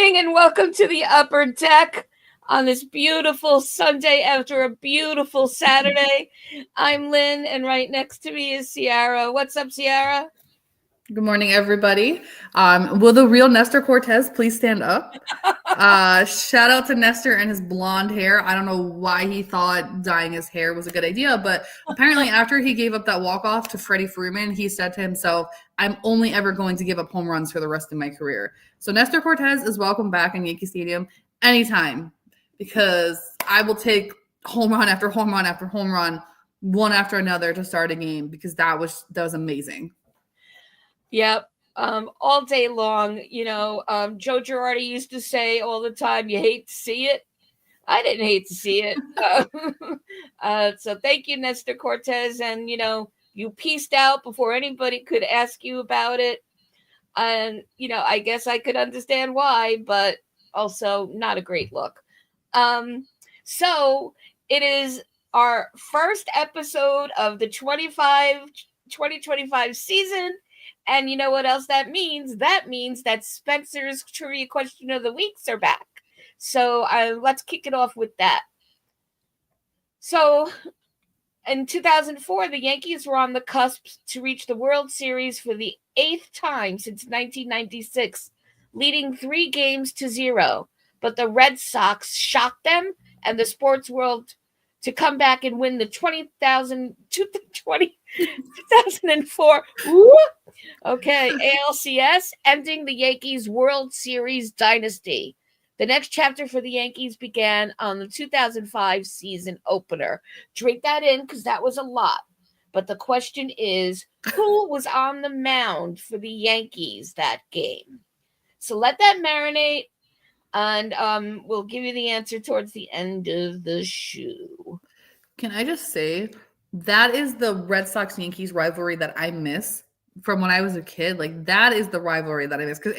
morning and welcome to the upper deck on this beautiful Sunday after a beautiful Saturday. I'm Lynn, and right next to me is Ciarra. What's up, Ciarra? Good morning, everybody. Will the real Nestor Cortez please stand up? Shout out to Nestor and his blonde hair. I don't know why he thought dyeing his hair was a good idea, but apparently after he gave up that walk-off to Freddie Freeman, he said to himself, I'm only ever going to give up home runs for the rest of my career. So Nestor Cortez is welcome back in Yankee Stadium anytime because I will take home run after home run after home run, one after another to start a game because that was amazing. Yep. All day long, Joe Girardi used to say all the time, you hate to see it. I didn't hate to see it. So thank you, Nestor Cortez. And, you pieced out before anybody could ask you about it. And, I guess I could understand why, but also not a great look. So it is our first episode of the 2025 season. And you know what else that means? That means that Spencer's Trivia Question of the Weeks are back. So let's kick it off with that. So in 2004, the Yankees were on the cusp to reach the World Series for the 8th time since 1996, leading 3-0. But the Red Sox shocked them and the sports world to come back and win the 2004 ALCS, ending the Yankees' World Series dynasty. The next chapter for the Yankees began on the 2005 season opener. Drink that in because that was a lot. But the question is, who was on the mound for the Yankees that game? So let that marinate, and we'll give you the answer towards the end of the show. Can I just say that is the Red Sox-Yankees rivalry that I miss from when I was a kid. Like that is the rivalry that I miss because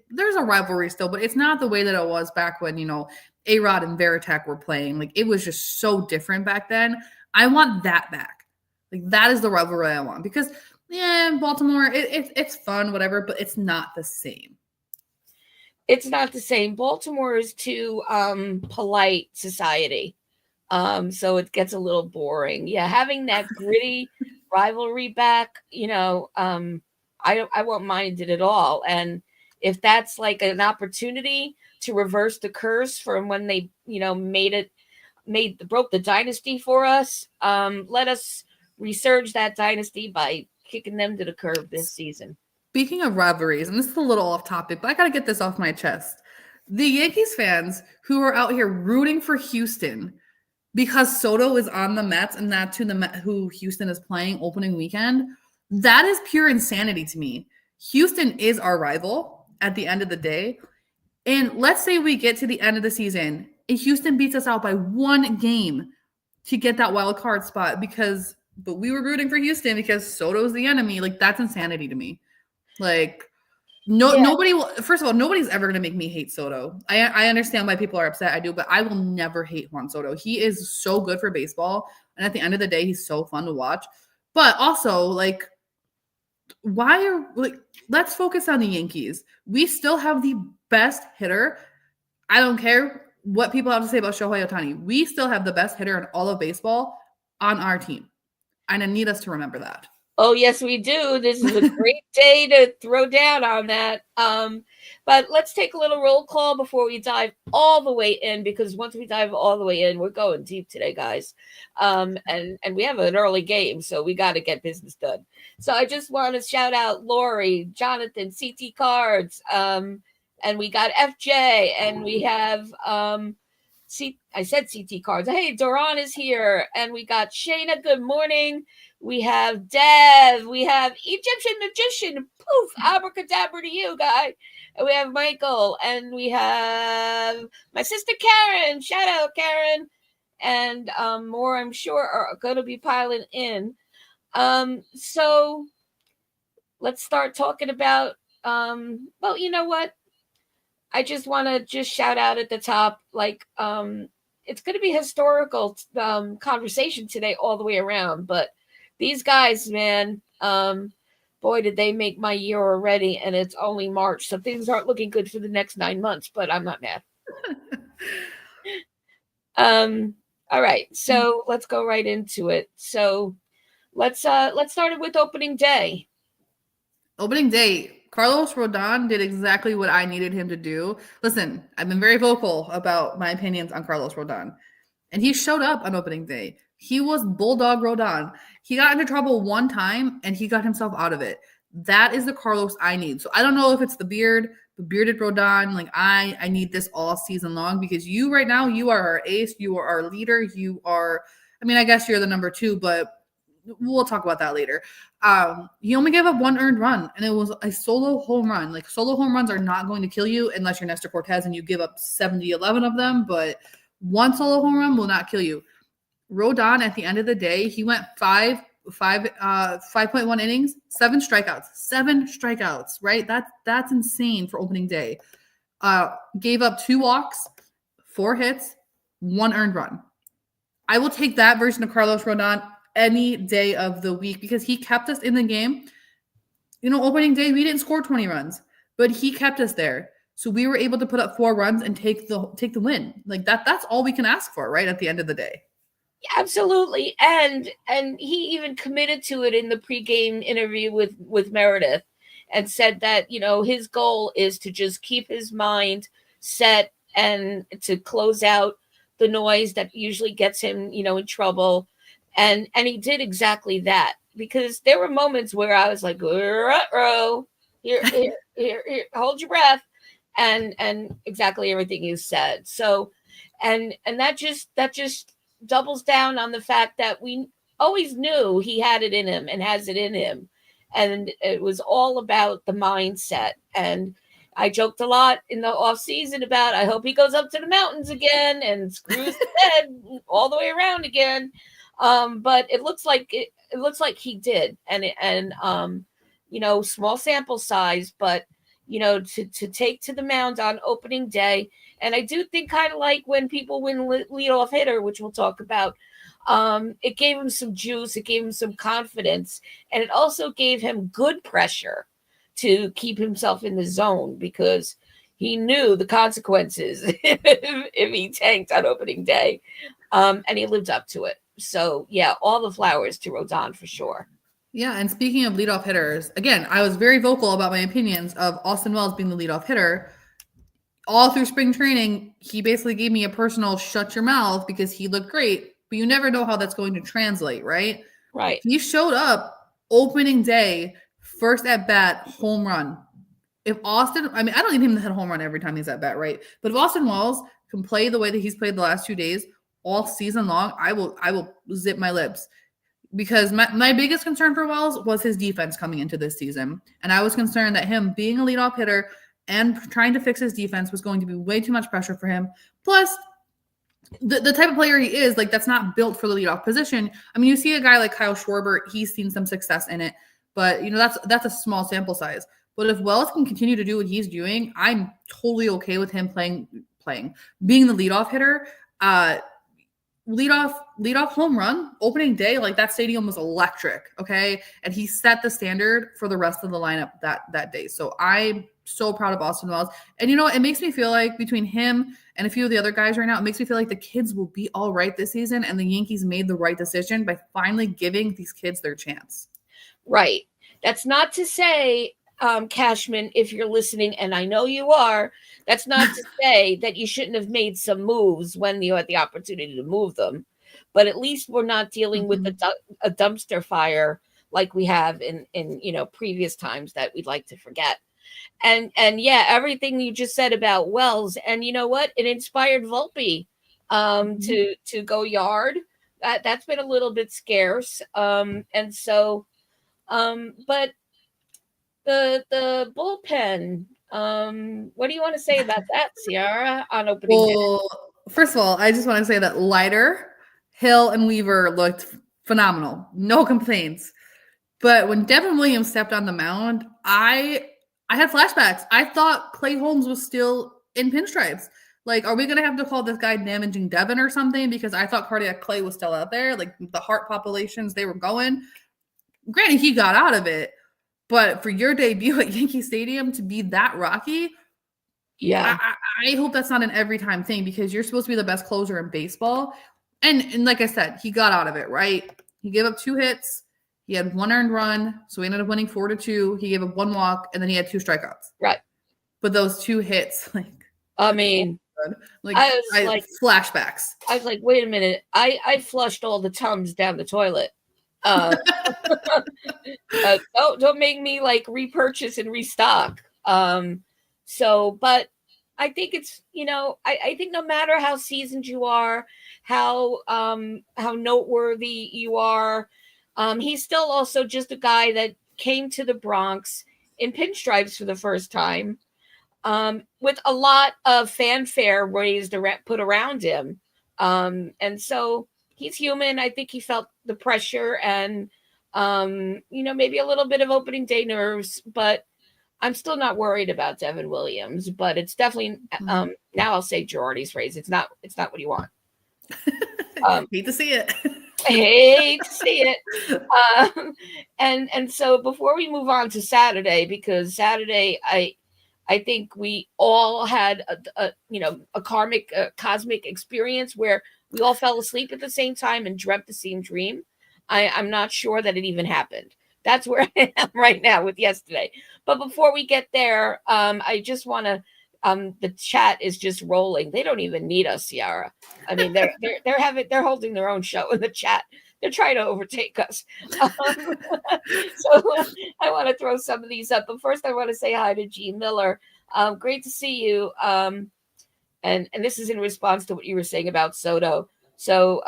there's a rivalry still, but it's not the way that it was back when A-Rod and Veritek were playing. Like it was just so different back then. I want that back. Like that is the rivalry I want because Baltimore it's fun, whatever, but it's not the same. It's not the same. Baltimore is too polite society. So it gets a little boring. Yeah, having that gritty rivalry back, I won't mind it at all. And if that's like an opportunity to reverse the curse from when they, broke the dynasty for us, let us resurge that dynasty by kicking them to the curb this season. Speaking of rivalries, and this is a little off topic, but I got to get this off my chest. The Yankees fans who are out here rooting for Houston because Soto is on the Mets and that's who Houston is playing opening weekend, that is pure insanity to me. Houston is our rival at the end of the day. And let's say we get to the end of the season and Houston beats us out by 1 game to get that wild card spot but we were rooting for Houston because Soto's the enemy. Like that's insanity to me. Like nobody will. First of all, nobody's ever going to make me hate Soto. I understand why people are upset. I do, but I will never hate Juan Soto. He is so good for baseball, and at the end of the day, he's so fun to watch. But also, let's focus on the Yankees. We still have the best hitter. I don't care what people have to say about Shohei Ohtani. We still have the best hitter in all of baseball on our team, and I need us to remember that. Oh, yes, we do. This is a great day to throw down on that. But let's take a little roll call before we dive all the way in, because once we dive all the way in, we're going deep today, guys. And we have an early game, so we got to get business done. So I just want to shout out Lori, Jonathan, CT Cards, and we got FJ, and we have I said CT Cards. Hey, Doran is here, and we got Shayna. Good morning. We have Dev. We have Egyptian Magician. Poof, abracadabra to you, guy. And we have Michael. And we have my sister Karen. Shout out, Karen. And more, I'm sure, are going to be piling in. So let's start talking about, well, you know what? I just want to just shout out at the top, it's going to be historical conversation today all the way around, but these guys, man, boy, did they make my year already, and it's only March, so things aren't looking good for the next 9 months, but I'm not mad. All right, so let's go right into it. So let's start it with opening day. Opening day, Carlos Rodon did exactly what I needed him to do. Listen, I've been very vocal about my opinions on Carlos Rodon, and he showed up on opening day. He was Bulldog Rodon. He got into trouble one time, and he got himself out of it. That is the Carlos I need. So I don't know if it's the bearded Rodon. Like I need this all season long because you right now, you are our ace. You are our leader. You are, I mean, I guess you're the number 2, but we'll talk about that later. He only gave up 1 earned run, and it was a solo home run. Like, solo home runs are not going to kill you unless you're Nestor Cortez and you give up 11 of them, but 1 solo home run will not kill you. Rodon, at the end of the day, he went 5.1 innings, 7 strikeouts, right? That's insane for opening day. Gave up 2 walks, 4 hits, 1 earned run. I will take that version of Carlos Rodon any day of the week because he kept us in the game. You know, opening day, we didn't score 20 runs, but he kept us there. So we were able to put up 4 runs and take the win. Like that's all we can ask for, right? At the end of the day. Absolutely. And he even committed to it in the pregame interview with Meredith and said that, you know, his goal is to just keep his mind set and to close out the noise that usually gets him, you know, in trouble. And he did exactly that because there were moments where I was like, here, hold your breath. And exactly everything you said. So, and that just doubles down on the fact that we always knew he had it in him and has it in him. And it was all about the mindset. And I joked a lot in the off season about, I hope he goes up to the mountains again and screws the head all the way around again. But it looks like he did. And you know, small sample size, but you know, to take to the mound on opening day. And I do think kind of like when people win leadoff hitter, which we'll talk about, it gave him some juice, it gave him some confidence, and it also gave him good pressure to keep himself in the zone because he knew the consequences if he tanked on opening day, and he lived up to it. So, yeah, all the flowers to Rodon for sure. Yeah, and speaking of leadoff hitters, again, I was very vocal about my opinions of Austin Wells being the leadoff hitter. All through spring training, he basically gave me a personal shut your mouth because he looked great, but you never know how that's going to translate, right? Right. He showed up opening day, first at bat, home run. If Austin, I mean, I don't need him to hit a home run every time he's at bat, right? But if Austin Wells can play the way that he's played the last 2 days all season long, I will zip my lips. Because my biggest concern for Wells was his defense coming into this season. And I was concerned that him being a leadoff hitter and trying to fix his defense was going to be way too much pressure for him. Plus, the type of player he is, like, that's not built for the leadoff position. I mean, you see a guy like Kyle Schwarber, he's seen some success in it. But, you know, that's a small sample size. But if Wells can continue to do what he's doing, I'm totally okay with him being the leadoff hitter. Leadoff home run opening day, like that stadium was electric. Okay. And he set the standard for the rest of the lineup that day. So I'm so proud of Austin Wells. And you know, it makes me feel like between him and a few of the other guys right now, it makes me feel like the kids will be all right this season. And the Yankees made the right decision by finally giving these kids their chance. Right. That's not to say, Cashman, if you're listening, and I know you are, that's not to say that you shouldn't have made some moves when you had the opportunity to move them. But at least we're not dealing with a dumpster fire like we have in you know, previous times that we'd like to forget. And yeah, everything you just said about Wells, and you know what? It inspired Volpe to go yard. That's been a little bit scarce. And so but the bullpen, what do you want to say about that, Ciarra, on opening day? First of all, I just want to say that Leiter, Hill, and Weaver looked phenomenal. No complaints. But when Devin Williams stepped on the mound, I had flashbacks. I thought Clay Holmes was still in pinstripes. Like, are we going to have to call this guy damaging Devin or something? Because I thought Cardiac Clay was still out there. Like, the heart populations, they were going. Granted, he got out of it. But for your debut at Yankee Stadium to be that rocky, Yeah. I hope that's not an every time thing because you're supposed to be the best closer in baseball. And like I said, he got out of it, right? He gave up 2 hits. He had 1 earned run, so he ended up winning 4-2. He gave up 1 walk, and then he had 2 strikeouts. Right. But those 2 hits, I mean, like I was like, flashbacks. I was like, wait a minute. I flushed all the Tums down the toilet. Don't make me like repurchase and restock. But I think it's, I think no matter how seasoned you are, how noteworthy you are, he's still also just a guy that came to the Bronx in pinstripes for the first time, with a lot of fanfare put around him. And so he's human. I think he felt the pressure and, maybe a little bit of opening day nerves, but I'm still not worried about Devin Williams. But it's definitely, now I'll say Girardi's phrase. It's not what you want. Hate to see it. I hate to see it. And so before we move on to Saturday, because Saturday, I think we all had a cosmic experience where we all fell asleep at the same time and dreamt the same dream. I'm not sure that it even happened. That's where I am right now with yesterday. But before we get there, I just want to. The chat is just rolling. They don't even need us, Ciarra. I mean, they're holding their own show in the chat. They're trying to overtake us. So I want to throw some of these up. But first, I want to say hi to G. Miller. Great to see you. And this is in response to what you were saying about Soto. So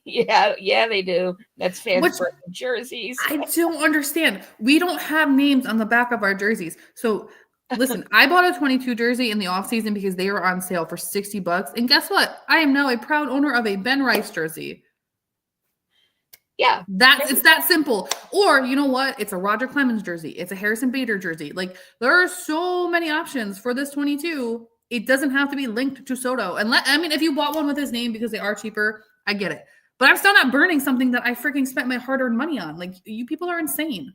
yeah, they do. That's fans for jerseys. I don't understand. We don't have names on the back of our jerseys. So listen, I bought a 22 jersey in the offseason because they were on sale for $60. And guess what? I am now a proud owner of a Ben Rice jersey. Yeah. It's that simple. Or you know what? It's a Roger Clemens jersey. It's a Harrison Bader jersey. Like there are so many options for this 22. It doesn't have to be linked to Soto. And if you bought one with his name because they are cheaper, I get it. But I'm still not burning something that I freaking spent my hard-earned money on. Like you people are insane.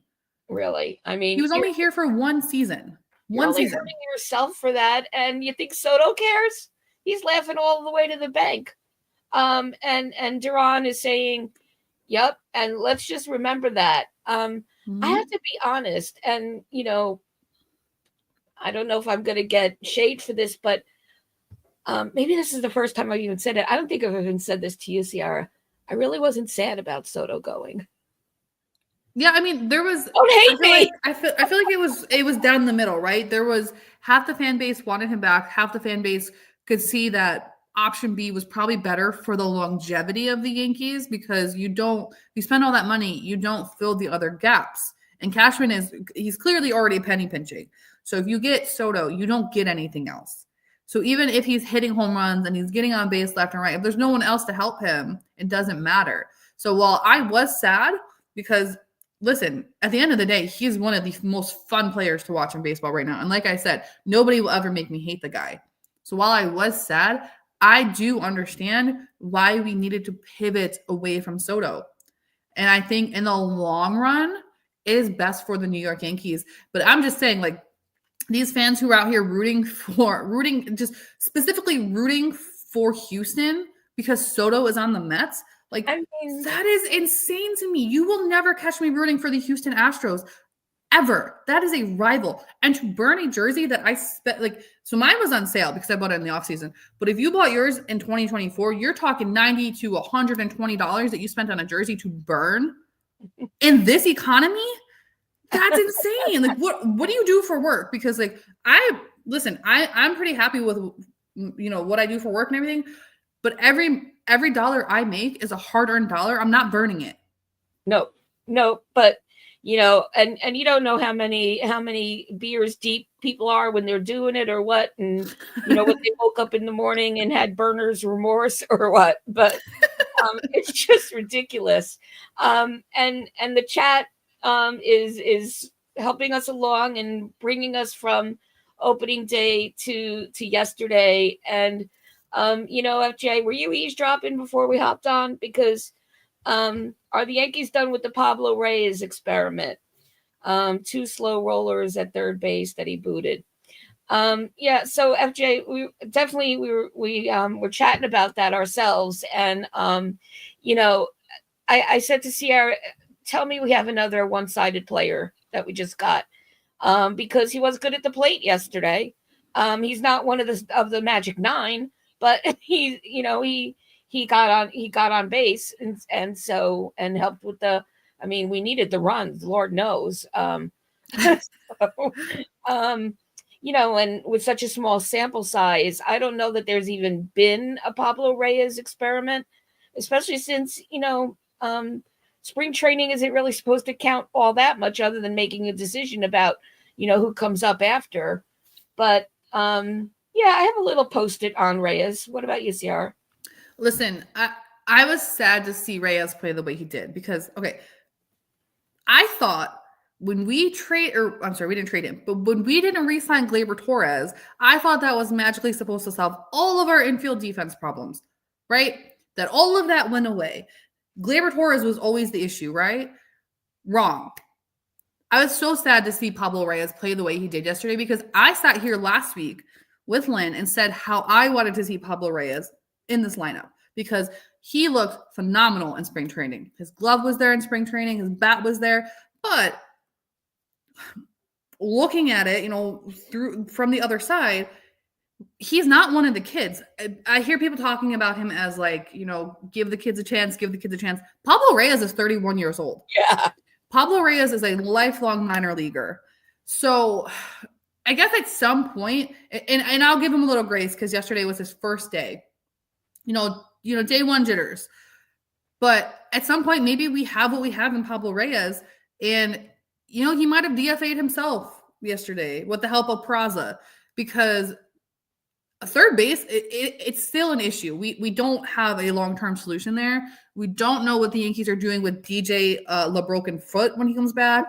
Really? I mean, he was only here for 1 season. You're only hurting yourself for that, and you think Soto cares? He's laughing all the way to the bank. And Duran is saying, "Yep." And let's just remember that. I have to be honest, and I don't know if I'm going to get shade for this, but maybe this is the first time I've even said it. I don't think I've even said this to you, Ciarra. I really wasn't sad about Soto going. Yeah, I mean, there was. Don't hate me. I feel like it was down the middle, right? There was half the fan base wanted him back, half the fan base could see that option B was probably better for the longevity of the Yankees because you spend all that money, you don't fill the other gaps. And Cashman he's clearly already penny pinching. So if you get Soto, you don't get anything else. So even if he's hitting home runs and he's getting on base left and right, if there's no one else to help him, it doesn't matter. So while I was sad because, listen, at the end of the day, he's one of the most fun players to watch in baseball right now. And like I said, nobody will ever make me hate the guy. So while I was sad, I do understand why we needed to pivot away from Soto. And I think in the long run, it is best for the New York Yankees. But I'm just saying, like, these fans who are out here rooting for Houston because Soto is on the Mets, like, that is insane to me. You will never catch me rooting for the Houston Astros ever. That is a rival. And to burn a jersey that I spent, so mine was on sale because I bought it in the offseason. But if you bought yours in 2024, you're talking $90 to $120 that you spent on a jersey to burn in this economy. That's insane. Like, what do you do for work? Because I'm pretty happy with what I do for work and everything. But every dollar I make is a hard-earned dollar. I'm not burning it. No, but and you don't know how many beers deep people are when they're doing it or what, and when they woke up in the morning and had burner's remorse or what. But it's just ridiculous. And the chat is helping us along and bringing us from opening day to yesterday. And FJ, were you eavesdropping before we hopped on? Because are the Yankees done with the Pablo Reyes experiment? 2 slow rollers at third base that he booted. Yeah, so FJ, we're chatting about that ourselves, and you know, I said to Ciarra, tell me we have another one-sided player that we just got, because he was good at the plate yesterday. He's not one of the magic 9, but he got on base, and so, and helped with the. I mean, we needed the runs, Lord knows. So, um, and with such a small sample size, I don't know that there's even been a Pablo Reyes experiment, especially since, spring training isn't really supposed to count all that much other than making a decision about, who comes up after. But yeah, I have a little post-it on Reyes. What about you, Ciarra? Listen, I was sad to see Reyes play the way he did because, okay, I thought when we we didn't trade him, but when we didn't re-sign Gleyber Torres, I thought that was magically supposed to solve all of our infield defense problems, right? That all of that went away. Gleyber Torres was always the issue, right? Wrong. I was so sad to see Pablo Reyes play the way he did yesterday because I sat here last week with Lynn and said how I wanted to see Pablo Reyes in this lineup because he looked phenomenal in spring training. His glove was there in spring training. His bat was there. But looking at it, from the other side, he's not one of the kids. I hear people talking about him as like, give the kids a chance, give the kids a chance. Pablo Reyes is 31 years old. Yeah. Pablo Reyes is a lifelong minor leaguer. So I guess at some point, and I'll give him a little grace because yesterday was his first day. Day one jitters. But at some point, maybe we have what we have in Pablo Reyes. And, he might have DFA'd himself yesterday with the help of Peraza because a third base, it's still an issue. We don't have a long-term solution there. We don't know what the Yankees are doing with DJ LeBroken foot when he comes back.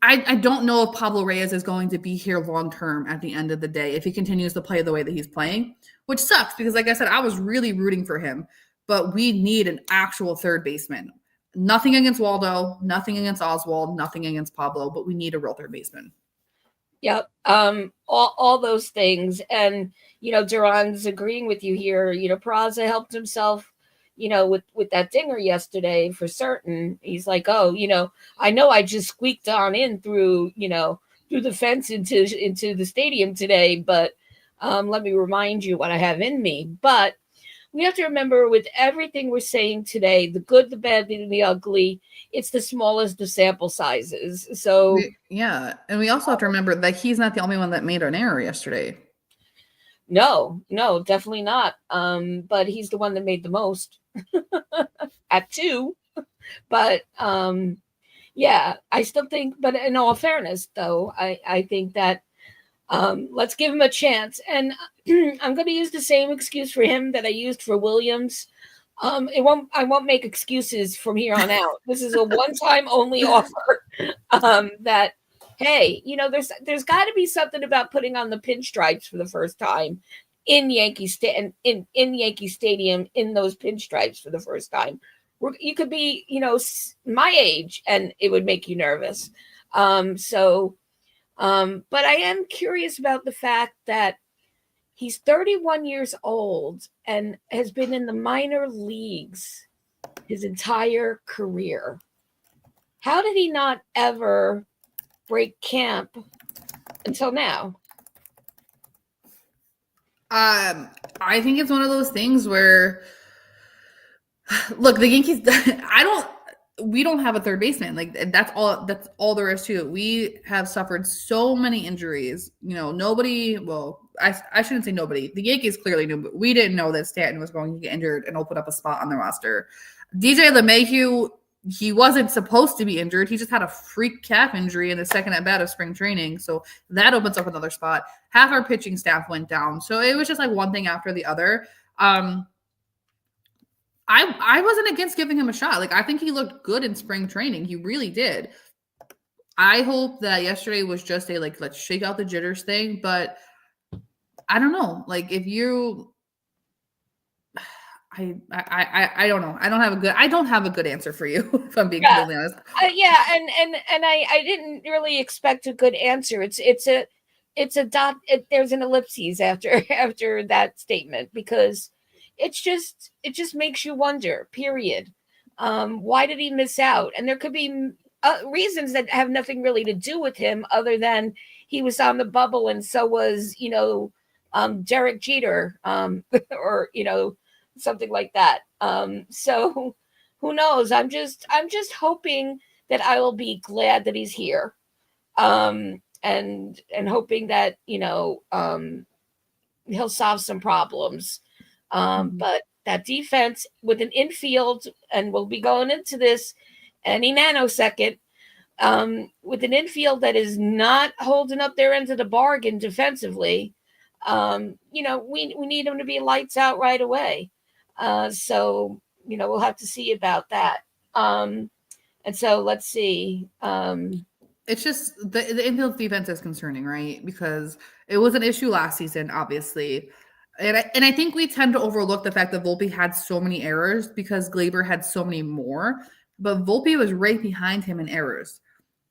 I don't know if Pablo Reyes is going to be here long-term at the end of the day if he continues to play the way that he's playing, which sucks because, like I said, I was really rooting for him. But we need an actual third baseman. Nothing against Waldo, nothing against Oswald, nothing against Pablo, but we need a real third baseman. Yep. All those things. And, Duran's agreeing with you here. Peraza helped himself, with that dinger yesterday for certain. He's like, oh, I know I just squeaked on in through the fence into the stadium today, but let me remind you what I have in me. But we have to remember with everything we're saying today, the good, the bad, and the ugly, it's the smallest of sample sizes. So yeah. And we also have to remember that he's not the only one that made an error yesterday. No, definitely not. But he's the one that made the most at 2. But yeah, I still think, but in all fairness, though, I think that let's give him a chance. And I'm going to use the same excuse for him that I used for Williams. I won't make excuses from here on out. This is a one-time only offer. That, hey, there's got to be something about putting on the pinstripes for the first time in Yankee in Yankee Stadium in those pinstripes for the first time. You could be, my age, and it would make you nervous. But I am curious about the fact that he's 31 years old and has been in the minor leagues his entire career. How did he not ever break camp until now? I think it's one of those things where, look, the Yankees, we don't have a third baseman. Like that's all there is to it. We have suffered so many injuries. Nobody, well, I shouldn't say nobody. The Yankees clearly knew, but we didn't know that Stanton was going to get injured and open up a spot on the roster. DJ LeMahieu, he wasn't supposed to be injured. He just had a freak calf injury in the second at bat of spring training. So that opens up another spot. Half our pitching staff went down. So it was just like one thing after the other. I wasn't against giving him a shot. Like, I think he looked good in spring training. He really did. I hope that yesterday was just a, let's shake out the jitters thing. But I don't know. Like, I I don't know. I don't have a good answer for you, if I'm being Yeah. completely honest. Yeah, and I didn't really expect a good answer. It's a dot. There's an ellipses after after that statement because it just makes you wonder. Period. Why did he miss out? And there could be reasons that have nothing really to do with him, other than he was on the bubble, and so was Derek Jeter, or something like that. So who knows? I'm just hoping that I will be glad that he's here. And hoping that, he'll solve some problems. But that defense with an infield, and we'll be going into this any nanosecond, with an infield that is not holding up their end of the bargain defensively, we need them to be lights out right away. So we'll have to see about that. And so let's see. It's just the infield defense is concerning, right? Because it was an issue last season, obviously. And I think we tend to overlook the fact that Volpe had so many errors because Glaber had so many more. But Volpe was right behind him in errors.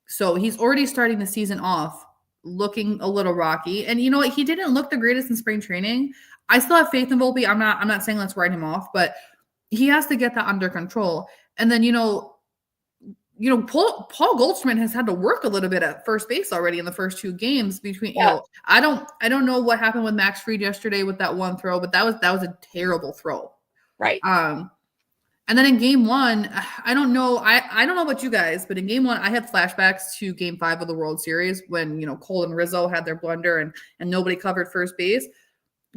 So he's already starting the season off looking a little rocky. And you know what? He didn't look the greatest in spring training. I still have faith in Volpe. I'm not saying let's write him off, but he has to get that under control. And then, Paul Goldschmidt has had to work a little bit at first base already in the first two games between, I don't know what happened with Max Fried yesterday with that one throw, but that was a terrible throw. Right. And then in game one, I don't know. I don't know about you guys, but in game one, I had flashbacks to game 5 of the World Series when, Cole and Rizzo had their blunder and nobody covered first base.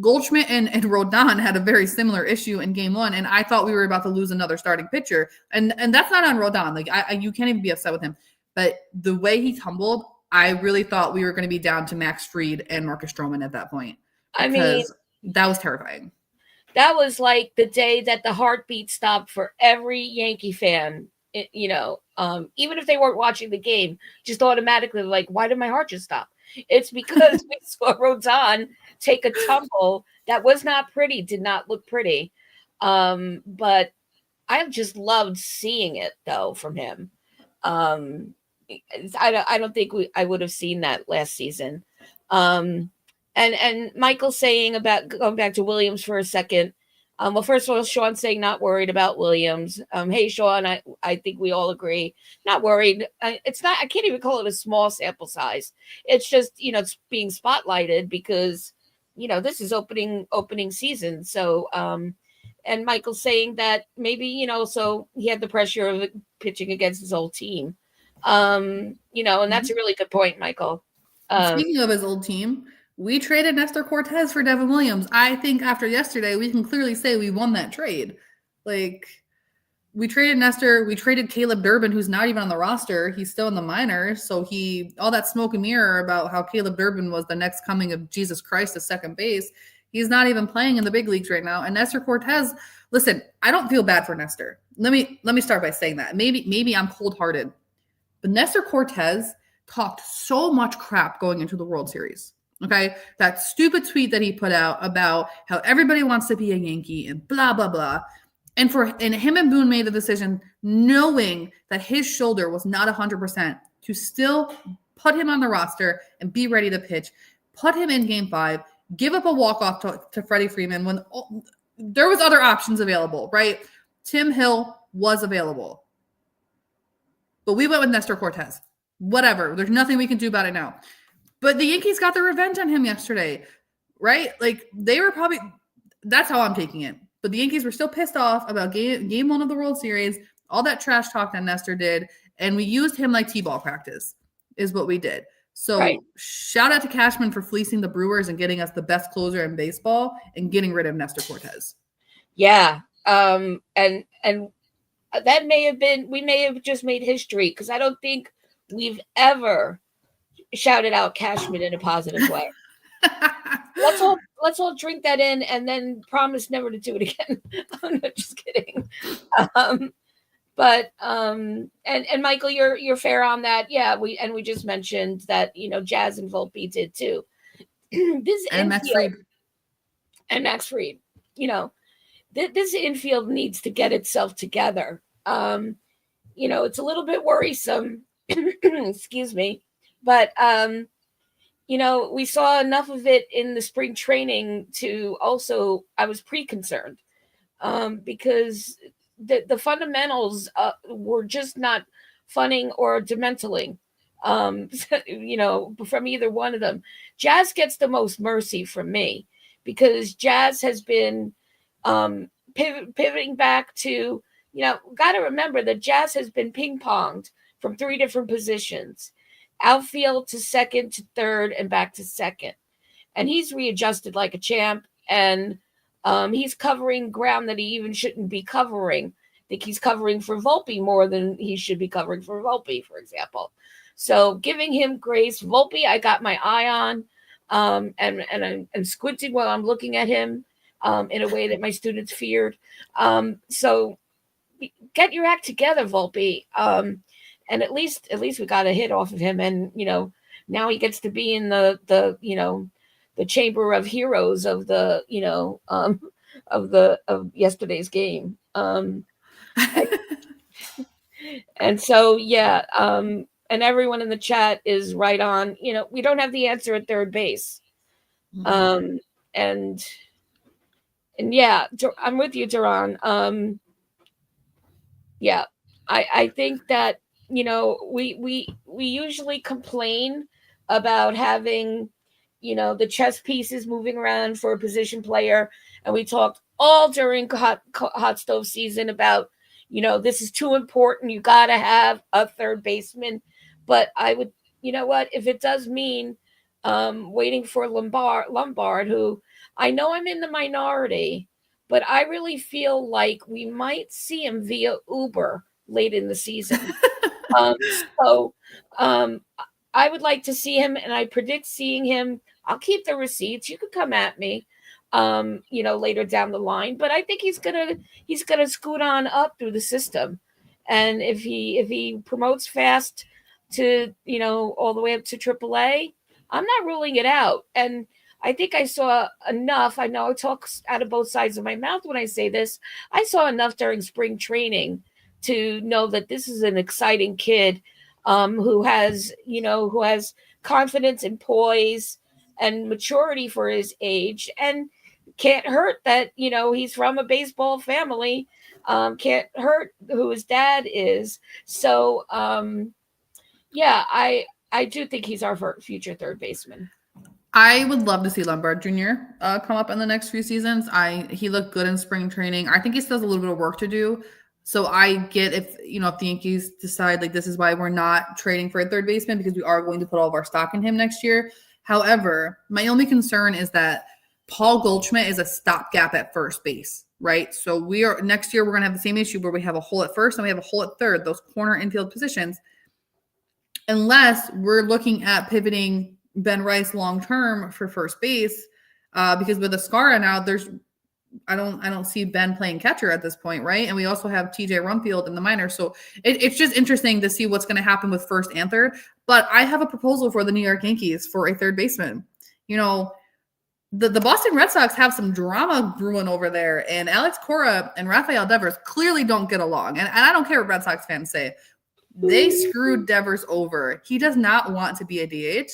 Goldschmidt and Rodon had a very similar issue in game one, and I thought we were about to lose another starting pitcher. And that's not on Rodon. Like, you can't even be upset with him. But the way he tumbled, I really thought we were going to be down to Max Fried and Marcus Stroman at that point. Because that was terrifying. That was like the day that the heartbeat stopped for every Yankee fan, even if they weren't watching the game, just automatically like, why did my heart just stop? It's because we saw Rodon take a tumble that was not pretty, did not look pretty. But I just loved seeing it though from him. I don't think I would have seen that last season. And Michael saying about going back to Williams for a second. Well, first of all, Sean saying not worried about Williams. Hey, Sean, I think we all agree. Not worried. It's not. I can't even call it a small sample size. It's just it's being spotlighted because this is opening season. So and Michael saying that maybe so he had the pressure of pitching against his old team. And that's a really good point, Michael. Speaking of his old team, we traded Nestor Cortez for Devin Williams. I think after yesterday, we can clearly say we won that trade. Like, we traded Nestor. We traded Caleb Durbin, who's not even on the roster. He's still in the minors. So all that smoke and mirror about how Caleb Durbin was the next coming of Jesus Christ to second base, he's not even playing in the big leagues right now. And Nestor Cortez, listen, I don't feel bad for Nestor. Let me start by saying that. Maybe I'm cold-hearted. But Nestor Cortez talked so much crap going into the World Series. Okay, that stupid tweet that he put out about how everybody wants to be a Yankee and blah, blah, blah. And him and Boone made the decision knowing that his shoulder was not 100% to still put him on the roster and be ready to pitch, put him in game 5, give up a walk-off to Freddie Freeman when there was other options available, right? Tim Hill was available. But we went with Nestor Cortez. Whatever. There's nothing we can do about it now. But the Yankees got their revenge on him yesterday, right? Like, they were probably – that's how I'm taking it. But the Yankees were still pissed off about game 1 of the World Series, all that trash talk that Nestor did, and we used him like T-ball practice is what we did. So Shout out to Cashman for fleecing the Brewers and getting us the best closer in baseball and getting rid of Nestor Cortez. Yeah. And that may have been – we may have just made history because I don't think we've ever – shouted out Cashman in a positive way. Let's all drink that in and then promise never to do it again. I'm not just kidding. But and Michael, you're fair on that. Yeah, we just mentioned that Jazz and Volpe did too. This and Max Fried. And Max Fried. this infield needs to get itself together. It's a little bit worrisome. Excuse me, but we saw enough of it in the spring training to also I was pre-concerned because the fundamentals were just not funning or dementaling. From either one of them. Jazz gets the most mercy from me because Jazz has been pivoting back to, got to remember that Jazz has been ping-ponged from 3 different positions, outfield to second to third and back to second. And he's readjusted like a champ, and he's covering ground that he even shouldn't be covering. I think he's covering for Volpe more than he should be covering for Volpe, for example. So giving him grace. Volpe, I got my eye on, and I'm squinting while I'm looking at him in a way that my students feared. So get your act together, Volpe. And at least we got a hit off of him, and now he gets to be in the chamber of heroes of the of yesterday's game. And so and everyone in the chat is right on. We don't have the answer at third base. And yeah, I'm with you, Duran. Yeah, I think that we usually complain about having the chess pieces moving around for a position player, and we talked all during hot stove season about this is too important. You got to have a third baseman. But I would, if it does mean waiting for Lombard, who I know I'm in the minority, but I really feel like we might see him via Uber late in the season. So I would like to see him, and I predict seeing him. I'll keep the receipts. You could come at me, later down the line. But I think he's gonna scoot on up through the system, and if he promotes fast to all the way up to AAA, I'm not ruling it out. And I think I saw enough. I know I talk out of both sides of my mouth when I say this. I saw enough during spring training to know that this is an exciting kid who has confidence and poise and maturity for his age, and can't hurt that he's from a baseball family. Can't hurt who his dad is. So I do think he's our future third baseman. I would love to see Lombard Jr. Come up in the next few seasons. He looked good in spring training. I think he still has a little bit of work to do. So I get if the Yankees decide like this is why we're not trading for a third baseman, because we are going to put all of our stock in him next year. However, my only concern is that Paul Goldschmidt is a stopgap at first base, right? So next year we're going to have the same issue where we have a hole at first and we have a hole at third, those corner infield positions. Unless we're looking at pivoting Ben Rice long term for first base, because with Ciarra now, I don't see Ben playing catcher at this point, right? And we also have TJ Rumfield in the minors, so it's just interesting to see what's going to happen with first and third. But I have a proposal for the New York Yankees for a third baseman. The Boston Red Sox have some drama brewing over there, and Alex Cora and Rafael Devers clearly don't get along. And I don't care what Red Sox fans say. They screwed Devers over. He does not want to be a DH.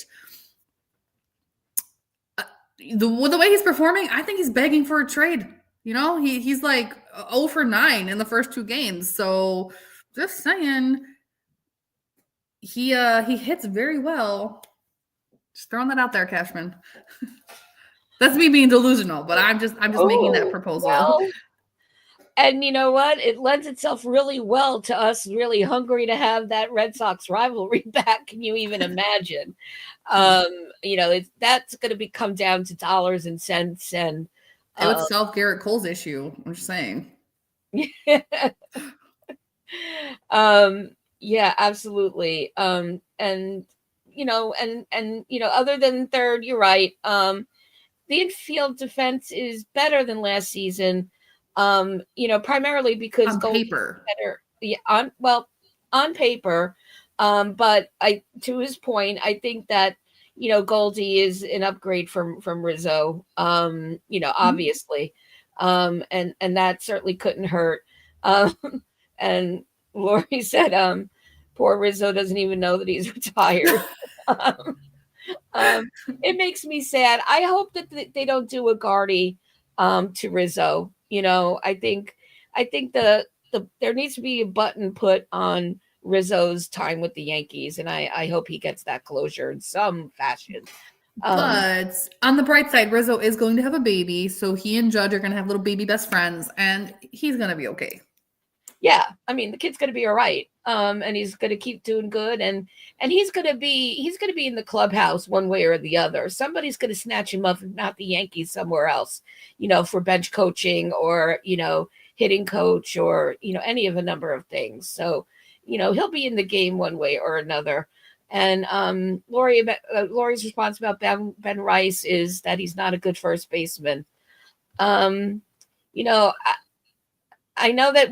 The way he's performing, I think he's begging for a trade. He's like 0 for 9 in the first 2 games. So just saying, he hits very well. Just throwing that out there, Cashman. That's me being delusional, but I'm just making that proposal. Well, and you know what? It lends itself really well to us really hungry to have that Red Sox rivalry back. Can you even imagine? That's going to come down to dollars and cents, and it would solve Garrett Cole's issue. I'm just saying. Yeah, absolutely. And other than third, you're right. The infield defense is better than last season. Primarily because on paper, better. Yeah, on paper. But to his point, I think that Goldie is an upgrade from Rizzo. Obviously. And that certainly couldn't hurt. And Lori said, poor Rizzo doesn't even know that he's retired. um, it makes me sad. I hope that they don't do a Gardy to Rizzo. I think there needs to be a button put on Rizzo's time with the Yankees, and I hope he gets that closure in some fashion. But on the bright side, Rizzo is going to have a baby, so he and Judge are going to have little baby best friends, and he's going to be okay. Yeah, I mean the kid's going to be all right, and he's going to keep doing good, and he's going to be in the clubhouse one way or the other. Somebody's going to snatch him up, if not the Yankees, somewhere else, for bench coaching or hitting coach or any of a number of things. So he'll be in the game one way or another. And Lori's response about Ben Rice is that he's not a good first baseman. Um, you know, I know that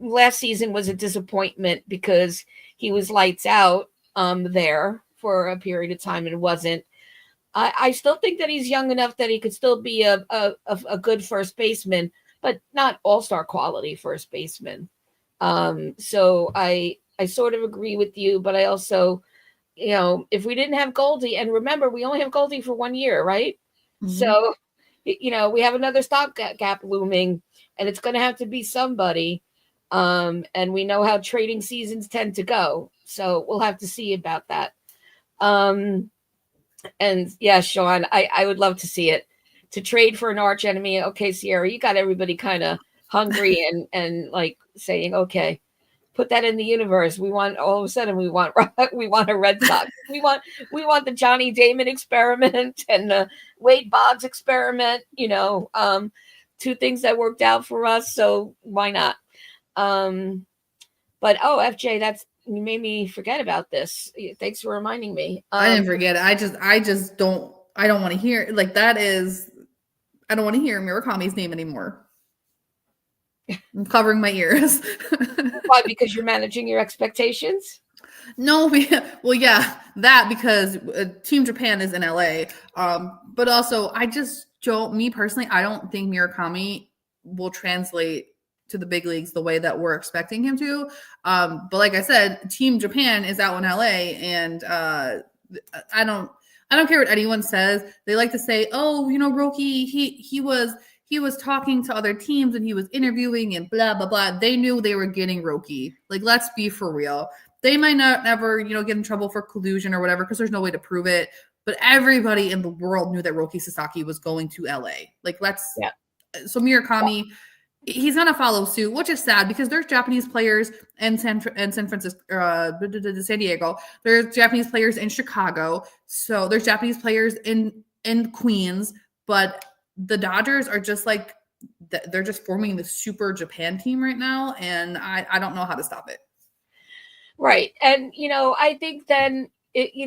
last season was a disappointment because he was lights out there for a period of time and wasn't. I still think that he's young enough that he could still be a good first baseman, but not all-star quality first baseman. So I sort of agree with you, but I also, if we didn't have Goldie, and remember, we only have Goldie for 1 year, right? Mm-hmm. So, we have another stopgap looming, and it's going to have to be somebody. And we know how trading seasons tend to go. So we'll have to see about that. And yeah, Sean, I would love to see it. To trade for an arch enemy. Okay, Ciarra, you got everybody kind of hungry and like saying, okay, put that in the universe. We want all of a sudden we want a Red Sox. we want the Johnny Damon experiment and the Wade Boggs experiment. Two things that worked out for us. So why not? But FJ, you made me forget about this. Thanks for reminding me. I didn't forget it. I just don't want to hear like that is. I don't want to hear Murakami's name anymore. I'm covering my ears. Why? Because you're managing your expectations? No, well, yeah, that because Team Japan is in LA. But also, I just don't. Me personally, I don't think Murakami will translate to the big leagues the way that we're expecting him to. But like I said, Team Japan is out in LA, and I don't care what anyone says. They like to say, "Oh, Roki, he was talking to other teams and he was interviewing and blah blah blah." They knew they were getting Roki. Like, let's be for real. They might not ever, get in trouble for collusion or whatever because there's no way to prove it. But everybody in the world knew that Roki Sasaki was going to LA. Like, So Murakami. Yeah. He's gonna follow suit, which is sad because there's Japanese players in San Francisco, San Diego. There's Japanese players in Chicago. So there's Japanese players in Queens. But the Dodgers are just like they're just forming the super Japan team right now, and I don't know how to stop it. Right, and I think then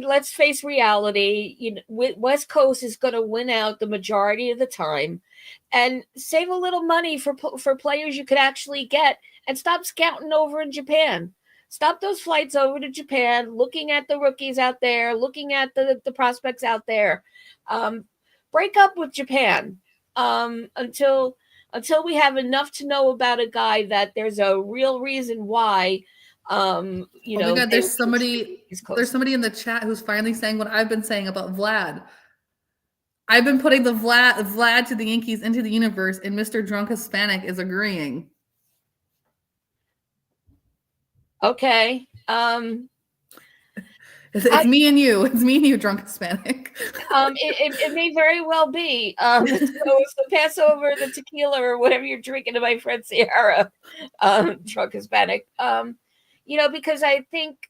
let's face reality. West Coast is going to win out the majority of the time. And save a little money for players you could actually get, and stop scouting over in Japan. Stop those flights over to Japan, looking at the rookies out there, looking at the prospects out there. Break up with Japan until we have enough to know about a guy that there's a real reason why. Oh my God, there's somebody in the chat who's finally saying what I've been saying about Vlad. I've been putting the Vlad to the Yankees into the universe, and Mr. Drunk Hispanic is agreeing. Okay. It's me and you. It's me and you, Drunk Hispanic. It may very well be. So pass over the tequila or whatever you're drinking to my friend Ciarra, Drunk Hispanic. Because I think,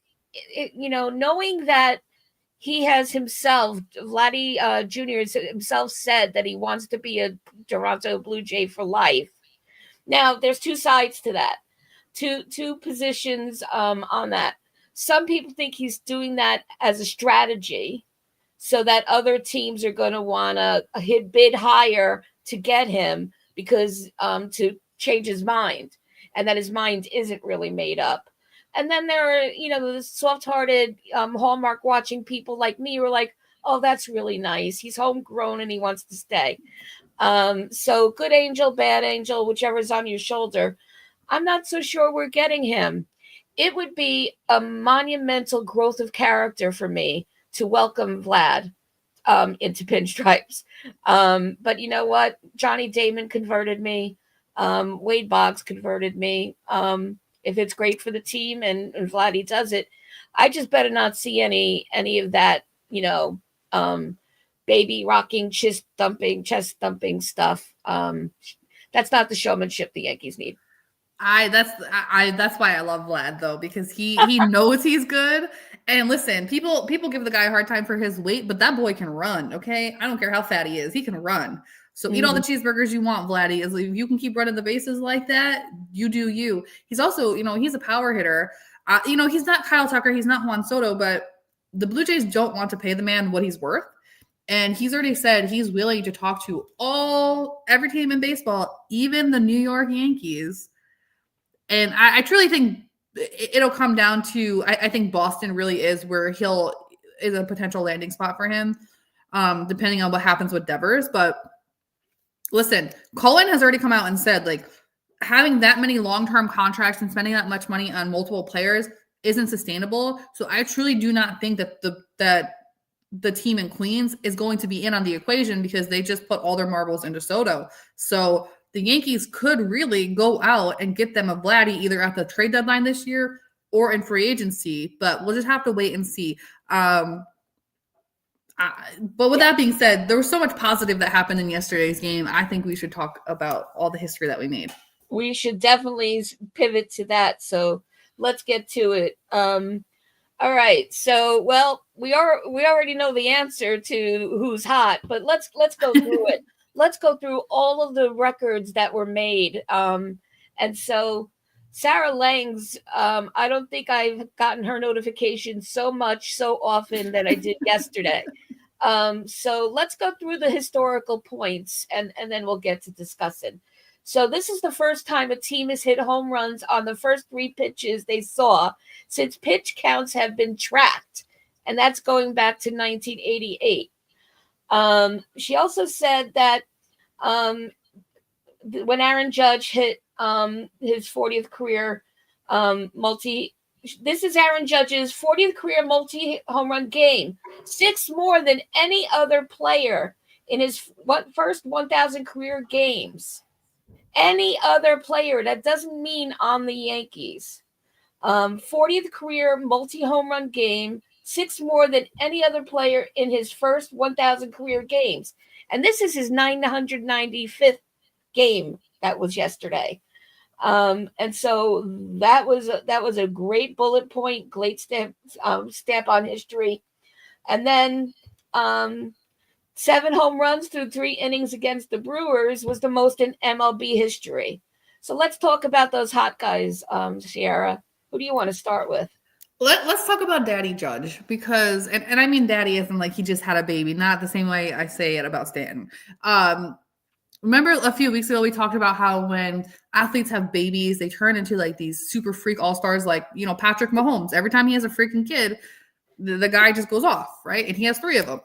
knowing that he has himself, Vladdy Jr. himself said that he wants to be a Toronto Blue Jay for life. Now, there's two sides to that, two positions on that. Some people think he's doing that as a strategy so that other teams are going to want to bid higher to get him because to change his mind, and that his mind isn't really made up. And then there are, the soft-hearted, Hallmark watching people like me who are like, oh, that's really nice. He's homegrown and he wants to stay. So good angel, bad angel, whichever's on your shoulder. I'm not so sure we're getting him. It would be a monumental growth of character for me to welcome Vlad into pinstripes. But you know what? Johnny Damon converted me. Wade Boggs converted me. If it's great for the team and Vladdy does it, I just better not see any of that, um, baby rocking, chest thumping stuff. That's not the showmanship the Yankees need. That's why I love Vlad though, because he knows he's good. And listen, people give the guy a hard time for his weight, but that boy can run. Okay, I don't care how fat he is, he can run. So eat all the cheeseburgers you want, Vladdy. As if you can keep running the bases like that, you do you. He's also, he's a power hitter. He's not Kyle Tucker, he's not Juan Soto, but the Blue Jays don't want to pay the man what he's worth. And he's already said he's willing to talk to every team in baseball, even the New York Yankees. And I truly think it'll come down to I think Boston really is where is a potential landing spot for him, depending on what happens with Devers. But listen, Cullen has already come out and said like having that many long-term contracts and spending that much money on multiple players isn't sustainable. So I truly do not think that the team in Queens is going to be in on the equation because they just put all their marbles into Soto. So the Yankees could really go out and get them a Vladdy either at the trade deadline this year or in free agency, but we'll just have to wait and see. But with that being said, there was so much positive that happened in yesterday's game. I think we should talk about all the history that we made. We should definitely pivot to that. So let's get to it. All right. So, well, we already know the answer to who's hot, but let's go through it. Let's go through all of the records that were made. And so Sarah Langs, I don't think I've gotten her notification so often that I did yesterday. So let's go through the historical points and then we'll get to discussing. So this is the first time a team has hit home runs on the first 3 pitches they saw since pitch counts have been tracked. And that's going back to 1988. She also said that when Aaron Judge hit his 40th career this is Aaron Judge's 40th career multi-home run game, 6 more than any other player in his first 1,000 career games. Any other player, that doesn't mean on the Yankees. 40th career multi-home run game, 6 more than any other player in his first 1,000 career games. And this is his 995th game that was yesterday. And so that was a great bullet point, great stamp on history. And then 7 home runs through 3 innings against the Brewers was the most in MLB history. So let's talk about those hot guys, Ciarra. Who do you want to start with? Let's talk about Daddy Judge because, and I mean Daddy isn't like he just had a baby, not the same way I say it about Stanton. Remember a few weeks ago we talked about how when athletes have babies, they turn into like these super freak all-stars like, Patrick Mahomes. Every time he has a freaking kid, the guy just goes off, right? And he has 3 of them.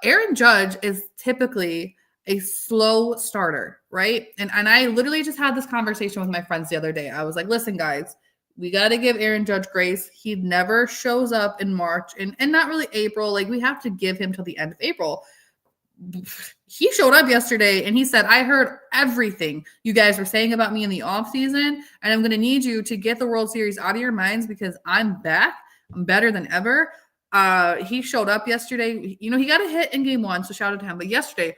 Aaron Judge is typically a slow starter, right? And I literally just had this conversation with my friends the other day. I was like, listen, guys, we got to give Aaron Judge grace. He never shows up in March and not really April. Like, we have to give him till the end of April. He showed up yesterday and he said, I heard everything you guys were saying about me in the offseason, and I'm going to need you to get the World Series out of your minds because I'm back. I'm better than ever. He showed up yesterday. He got a hit in game 1, so shout out to him. But yesterday,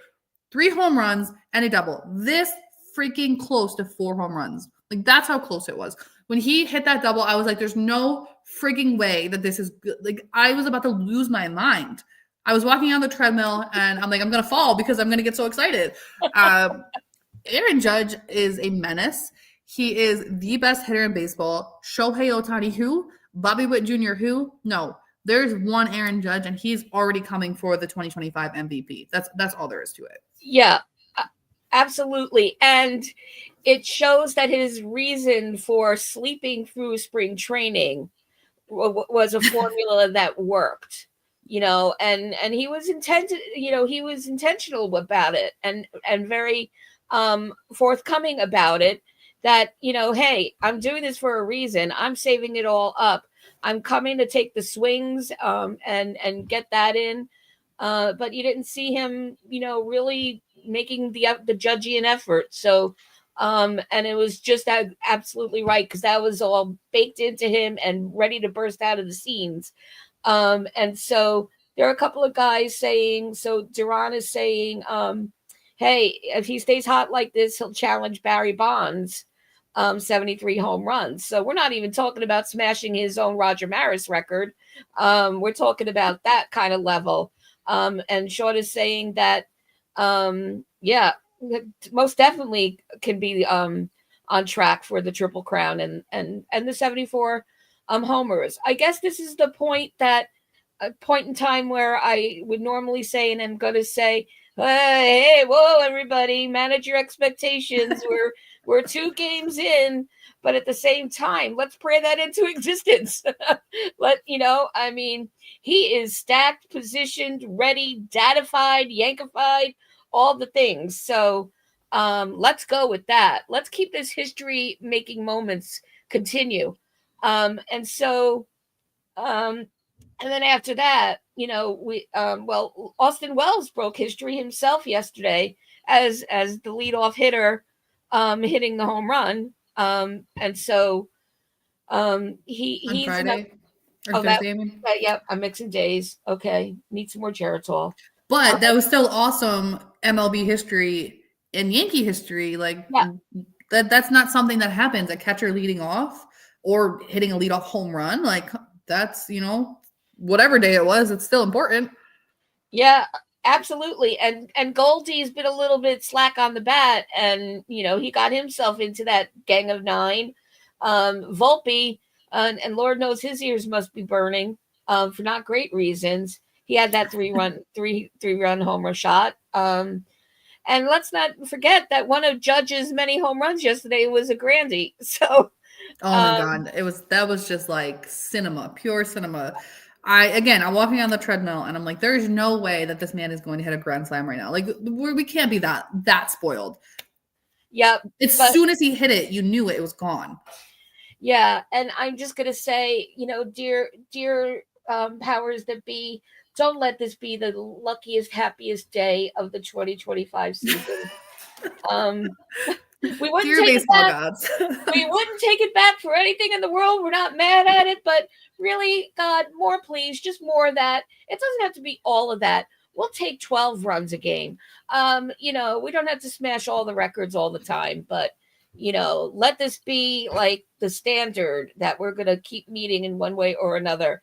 3 home runs and a double. This freaking close to 4 home runs. Like, that's how close it was. When he hit that double, I was like, there's no freaking way that this is good. Like, I was about to lose my mind. I was walking on the treadmill and I'm like, I'm going to fall because I'm going to get so excited. Aaron Judge is a menace. He is the best hitter in baseball. Shohei Ohtani, who? Bobby Witt Jr., who? No. There's one Aaron Judge, and he's already coming for the 2025 MVP. That's all there is to it. Yeah, absolutely. And it shows that his reason for sleeping through spring training was a formula that worked. and he was he was intentional about it, and very forthcoming about it, that, hey, I'm doing this for a reason. I'm saving it all up. I'm coming to take the swings, and get that in. But you didn't see him, really making the judgy an effort. So, and it was just absolutely right, because that was all baked into him and ready to burst out of the scenes. And so there are a couple of guys saying, so Duran is saying, hey, if he stays hot like this, he'll challenge Barry Bonds, 73 home runs. So we're not even talking about smashing his own Roger Maris record. We're talking about that kind of level. And Sean is saying that, yeah, most definitely can be on track for the Triple Crown and the 74 homers. I guess this is the point, that a point in time where I would normally say, and I'm going to say, hey, whoa, everybody, manage your expectations. We're 2 games in, but at the same time, let's pray that into existence. I mean, he is stacked, positioned, ready, datified, yankified, all the things. So let's go with that. Let's keep this history making moments continue. And so, um, and then after that, Austin Wells broke history himself yesterday as the leadoff hitter, hitting the home run. And so On he's enough. Friday or Oh, Thursday, I mean. yep, I'm mixing days. Okay, need some more Geritol. But that was still awesome MLB history and Yankee history. Like Yeah, that's not something that happens. A catcher leading off or hitting a leadoff home run. Like that's, whatever day it was, it's still important. yeah, absolutely. And Goldie's been a little bit slack on the bat, and he got himself into that gang of 9. Volpe, and Lord knows his ears must be burning, for not great reasons. He had that three run homer shot. And let's not forget that one of Judge's many home runs yesterday was a Grandy. So, Oh my God. That was just like cinema, pure cinema. I'm walking on the treadmill and I'm like, there's no way that this man is going to hit a grand slam right now. Like we can't be that spoiled. yeah. As soon as he hit it, you knew it was gone. Yeah. And I'm just going to say, dear powers that be, don't let this be the luckiest, happiest day of the 2025 season. We wouldn't Dear take baseball it back. gods. We wouldn't take it back for anything in the world. We're not mad at it, but really, God, more please, just more of that. It doesn't have to be all of that. We'll take 12 runs a game. We don't have to smash all the records all the time, but let this be like the standard that we're going to keep meeting in one way or another.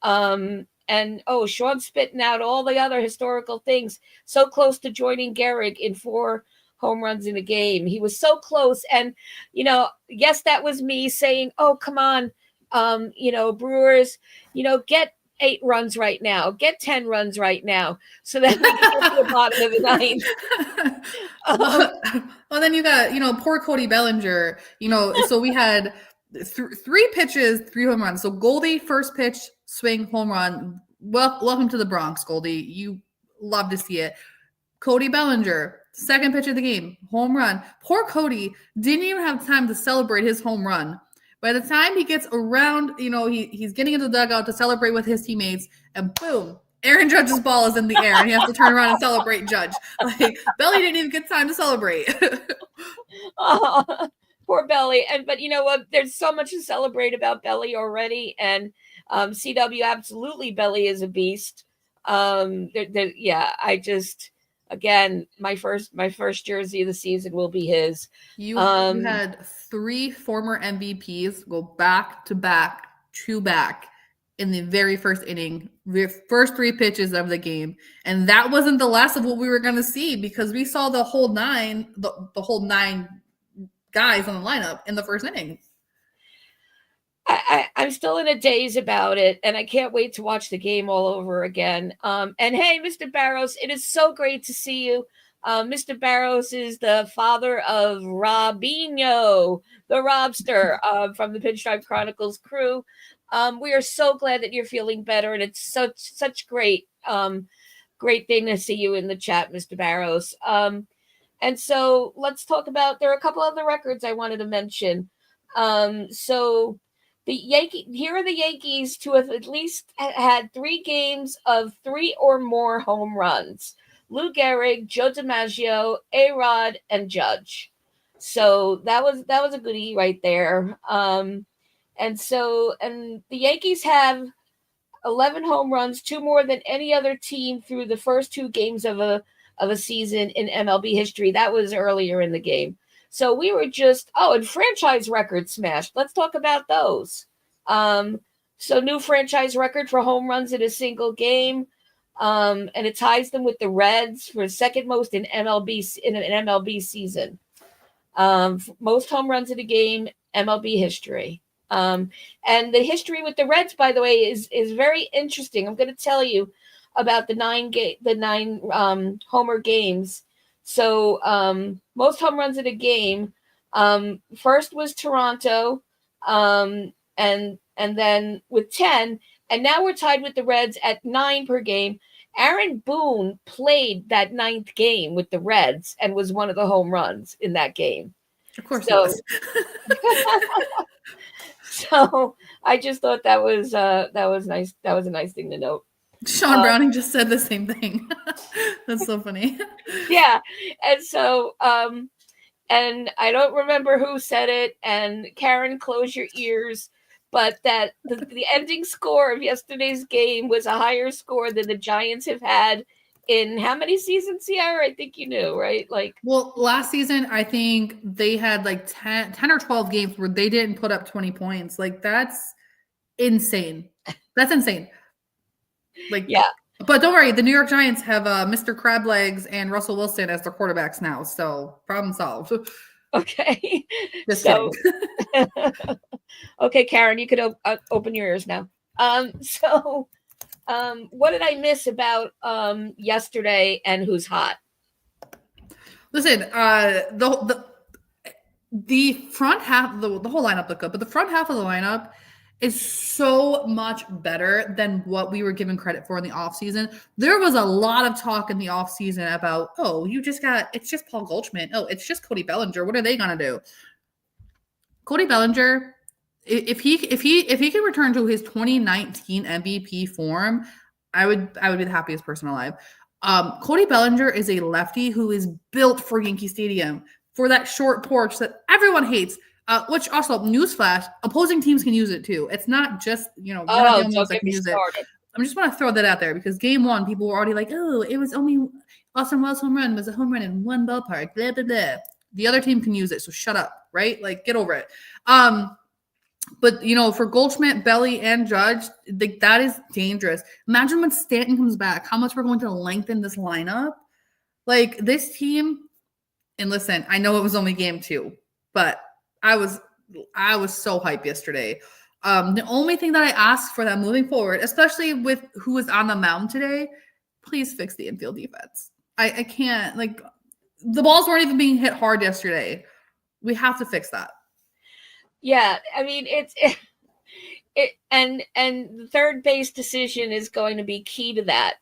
And Sean's spitting out all the other historical things. So close to joining Gehrig in 4 home runs in a game. He was so close. And, yes, that was me saying, oh, come on, Brewers, get 8 runs right now, get 10 runs right now, so that we can get to the bottom of the 9th. Well, then you got, poor Cody Bellinger, so we had 3 pitches, 3 home runs. So Goldie, first pitch, swing, home run. Welcome to the Bronx, Goldie. You love to see it. Cody Bellinger, second pitch of the game, home run. Poor Cody didn't even have time to celebrate his home run. By the time he gets around, he's getting into the dugout to celebrate with his teammates, and boom, Aaron Judge's ball is in the air, and he has to turn around and celebrate Judge. Like, Belly didn't even get time to celebrate. Oh, poor Belly. But you know what? There's so much to celebrate about Belly already, and CW, absolutely, Belly is a beast. I just, again, my first jersey of the season will be his. You had 3 former MVPs go back to back in the very first inning, the first 3 pitches of the game, and that wasn't the last of what we were going to see, because we saw the whole 9 guys on the lineup in the first inning. I'm still in a daze about it, and I can't wait to watch the game all over again. And hey, Mr. Barros, it is so great to see you. Mr. Barros is the father of Robinho, the Robster, from the Pinstripe Chronicles crew. We are so glad that you're feeling better, and it's such great thing to see you in the chat, Mr. Barros. And so let's talk about, there are a couple other records I wanted to mention. So here are the Yankees to have at least had 3 games of 3 or more home runs. Lou Gehrig, Joe DiMaggio, A-Rod, and Judge. So that was a goodie right there. And the Yankees have 11 home runs, 2 more than any other team through the first 2 games of a season in MLB history. That was earlier in the game. So we were and franchise record smashed. Let's talk about those. So new franchise record for home runs in a single game. And it ties them with the Reds for second most in an MLB season. Most home runs in a game, MLB history. And the history with the Reds, by the way, is very interesting. I'm going to tell you about the 9 homer games. So most home runs in a game. First was Toronto, and then with 10, and now we're tied with the Reds at 9 per game. Aaron Boone played that 9th game with the Reds and was one of the home runs in that game. Of course he was. So I just thought that was nice. That was a nice thing to note. Sean Browning just said the same thing. That's so funny. Yeah. And so and I don't remember who said it, and Karen, close your ears, but that the ending score of yesterday's game was a higher score than the Giants have had in how many seasons, Ciarra? I think you knew, right? Well, last season, I think they had 10 or 12 games where they didn't put up 20 points. That's insane. That's insane. Yeah. But don't worry, the New York Giants have Mr. Crablegs and Russell Wilson as their quarterbacks now, so problem solved. Okay. Just kidding. Okay, Karen, you could open your ears now. What did I miss about yesterday and who's hot? Listen, the front half, the whole lineup looked good, but the front half of the lineup is so much better than what we were given credit for in the offseason. There was a lot of talk in the offseason about, it's just Paul Goldschmidt. Oh, it's just Cody Bellinger. What are they going to do? Cody Bellinger, if he can return to his 2019 MVP form, I would be the happiest person alive. Cody Bellinger is a lefty who is built for Yankee Stadium, for that short porch that everyone hates. Which also, newsflash, opposing teams can use it too. It's not just, we're not the only ones that can use it. I just want to throw that out there because game 1, people were already like, oh, it was only Austin Wells' home run was a home run in one ballpark, blah, blah, blah. The other team can use it, so shut up, right? Get over it. But, for Goldschmidt, Belly, and Judge, that is dangerous. Imagine when Stanton comes back, how much we're going to lengthen this lineup. This team, and listen, I know it was only game 2, but I was so hyped yesterday. The only thing that I ask for them moving forward, especially with who is on the mound today, please fix the infield defense. I can't, the balls weren't even being hit hard yesterday. We have to fix that. Yeah, I mean and the third base decision is going to be key to that.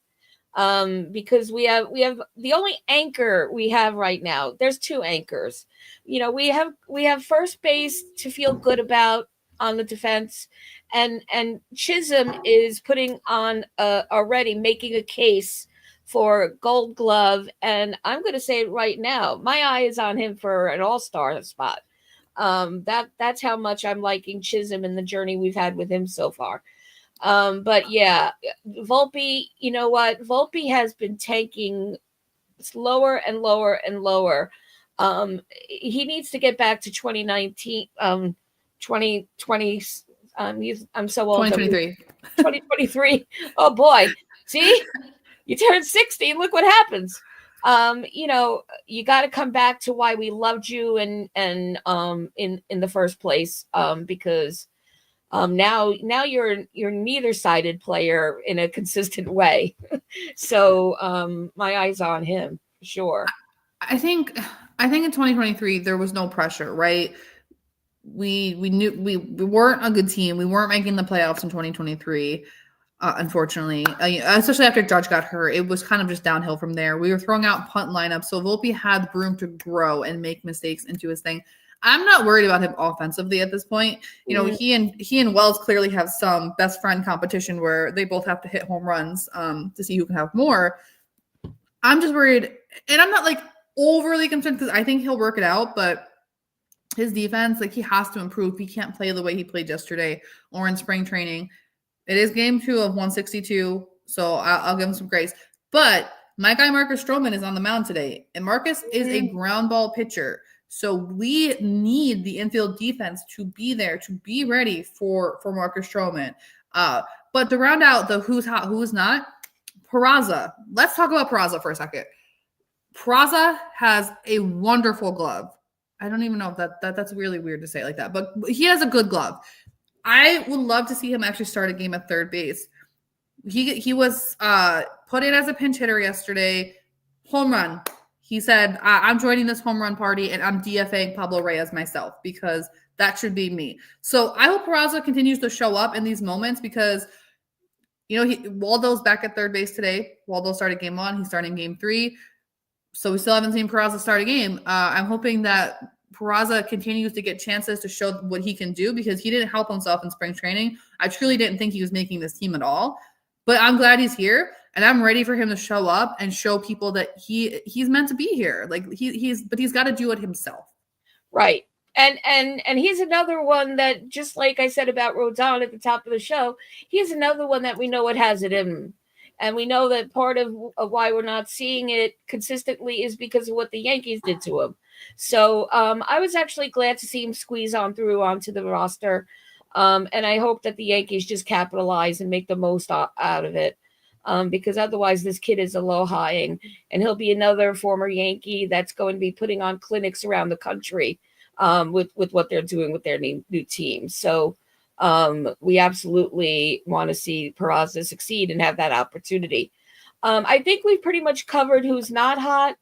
Because we have the only anchor we have right now. There's 2 anchors. We have first base to feel good about on the defense, and Chisholm is putting on already making a case for Gold Glove, and I'm going to say it right now. My eye is on him for an all-star spot. That's how much I'm liking Chisholm and the journey we've had with him so far. But yeah, Volpe, you know what? Volpe has been tanking lower and lower and lower. He needs to get back to 2019, 2020. I'm so old. 2023. 2023. Oh boy. See, you turn 60 and look what happens. You got to come back to why we loved you and in the first place. Because now you're neither sided player in a consistent way. So my eyes on him for sure. I think in 2023 there was no pressure, right? We knew we weren't a good team. We weren't making the playoffs in 2023. Unfortunately, especially after Judge got hurt, it was kind of just downhill from there. We were throwing out punt lineups, so Volpe had room to grow and make mistakes into his thing. I'm not worried about him offensively at this point. You know, he and Wells clearly have some best friend competition where they both have to hit home runs to see who can have more. I'm just worried, and I'm not like overly concerned because I think he'll work it out, but his defense, like he has to improve. He can't play the way he played yesterday or in spring training. It is game 2 of 162, so I'll give him some grace. But my guy Marcus Stroman is on the mound today, and Marcus is a ground ball pitcher. So we need the infield defense to be there, to be ready for Marcus Stroman. But to round out the who's hot, who's not, Peraza. Let's talk about Peraza for a second. Peraza has a wonderful glove. I don't even know if that's really weird to say like that, but he has a good glove. I would love to see him actually start a game at third base. He was put in as a pinch hitter yesterday. Home run. He said, I'm joining this home run party and I'm DFAing Pablo Reyes myself because that should be me. So I hope Peraza continues to show up in these moments because, you know, Waldo's back at third base today. Waldo started game 1. He's starting game 3. So we still haven't seen Peraza start a game. I'm hoping that Peraza continues to get chances to show what he can do because he didn't help himself in spring training. I truly didn't think he was making this team at all. But I'm glad he's here, and I'm ready for him to show up and show people that he's meant to be here. Like he's got to do it himself. Right. And he's another one that, just like I said about Rodon at the top of the show, he's another one that we know what has it in him. And we know that part of why we're not seeing it consistently is because of what the Yankees did to him. So I was actually glad to see him squeeze on through onto the roster. And I hope that the Yankees just capitalize and make the most out of it. Because otherwise this kid is alohaing, and he'll be another former Yankee that's going to be putting on clinics around the country with what they're doing with their new team. So we absolutely want to see Peraza succeed and have that opportunity. I think we've pretty much covered who's not hot.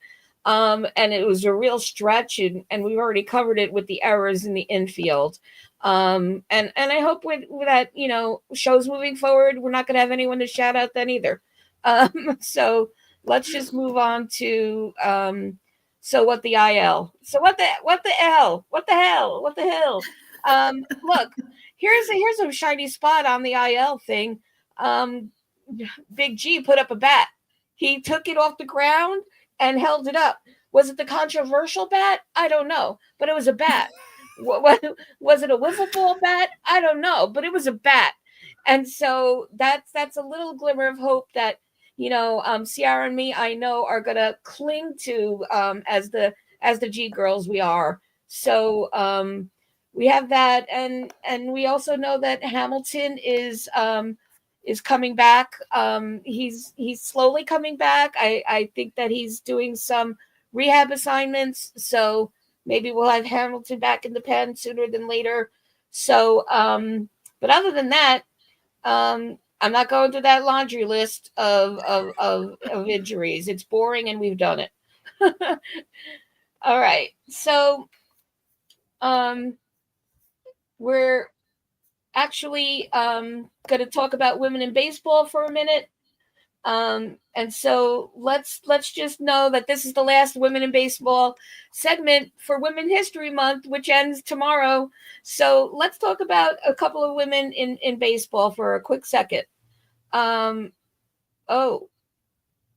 And it was a real stretch, and we've already covered it with the errors in the infield. And I hope with that, you know, shows moving forward, we're not going to have anyone to shout out then either. So let's just move on to so what the IL. So what the hell? Look, here's a shiny spot on the IL thing. Big G put up a bat. He took it off the ground and held it up. Was it the controversial bat? I don't know, but it was a bat. Was it a wiffle ball bat? I don't know, but it was a bat. And so that's a little glimmer of hope that, you know, Ciarra and me, I know, are gonna cling to as the G girls we are. So we have that, and we also know that Hamilton is coming back. He's slowly coming back. I think that he's doing some rehab assignments, so maybe we'll have Hamilton back in the pen sooner than later. So, but other than that, I'm not going through that laundry list of injuries. It's boring, and we've done it. All right, so we're actually going to talk about women in baseball for a minute. And so let's just know that this is the last Women in Baseball segment for Women History Month, which ends tomorrow. So let's talk about a couple of women in baseball for a quick second. Oh,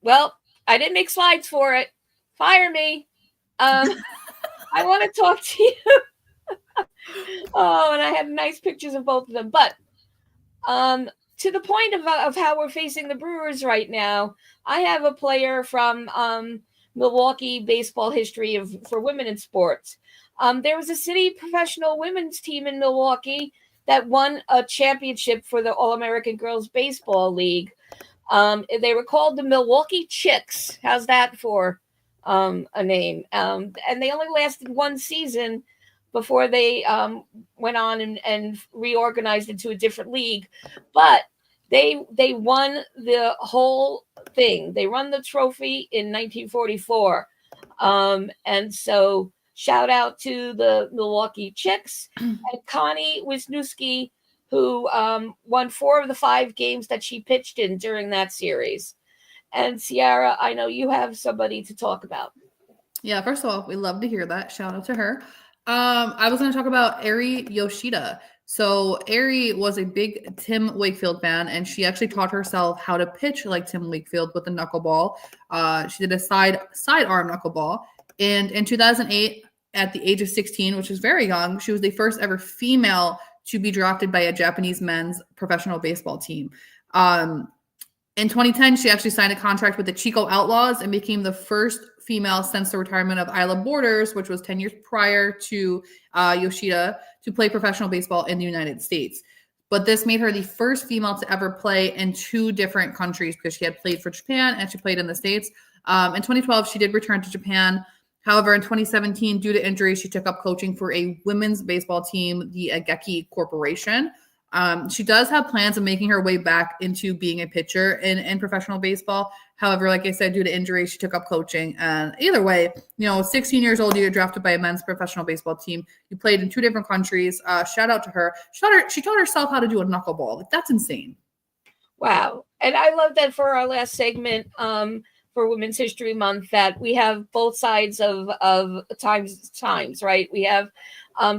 well, I didn't make slides for it. Fire me. I want to talk to you. Oh, and I have nice pictures of both of them. But to the point of how we're facing the Brewers right now, I have a player from Milwaukee baseball history for women in sports. There was a city professional women's team in Milwaukee that won a championship for the All-American Girls Baseball League. They were called the Milwaukee Chicks. How's that for a name? And they only lasted one season before they went on and reorganized into a different league. But they won the whole thing. They won the trophy in 1944. And so shout out to the Milwaukee Chicks and Connie Wisniewski, who won 4 of the 5 games that she pitched in during that series. And Ciarra, I know you have somebody to talk about. Yeah, first of all, we love to hear that. Shout out to her. I was going to talk about Eri Yoshida. So Eri was a big Tim Wakefield fan, and she actually taught herself how to pitch like Tim Wakefield with the knuckleball. She did a sidearm knuckleball, and in 2008, at the age of 16, which is very young, she was the first ever female to be drafted by a Japanese men's professional baseball team. In 2010, she actually signed a contract with the Chico Outlaws and became the first female since the retirement of Isla Borders, which was 10 years prior to Yoshida, to play professional baseball in the United States. But this made her the first female to ever play in 2 different countries because she had played for Japan and she played in the States. In 2012, she did return to Japan. However, in 2017, due to injury, she took up coaching for a women's baseball team, the Ageki Corporation. She does have plans of making her way back into being a pitcher in professional baseball. However, like I said, due to injury, she took up coaching. And either way, 16 years old, you get drafted by a men's professional baseball team. You played in 2 different countries. Shout out to her. She taught herself how to do a knuckleball. Like, that's insane. Wow. And I love that for our last segment, for Women's History Month, that we have both sides of times, right? We have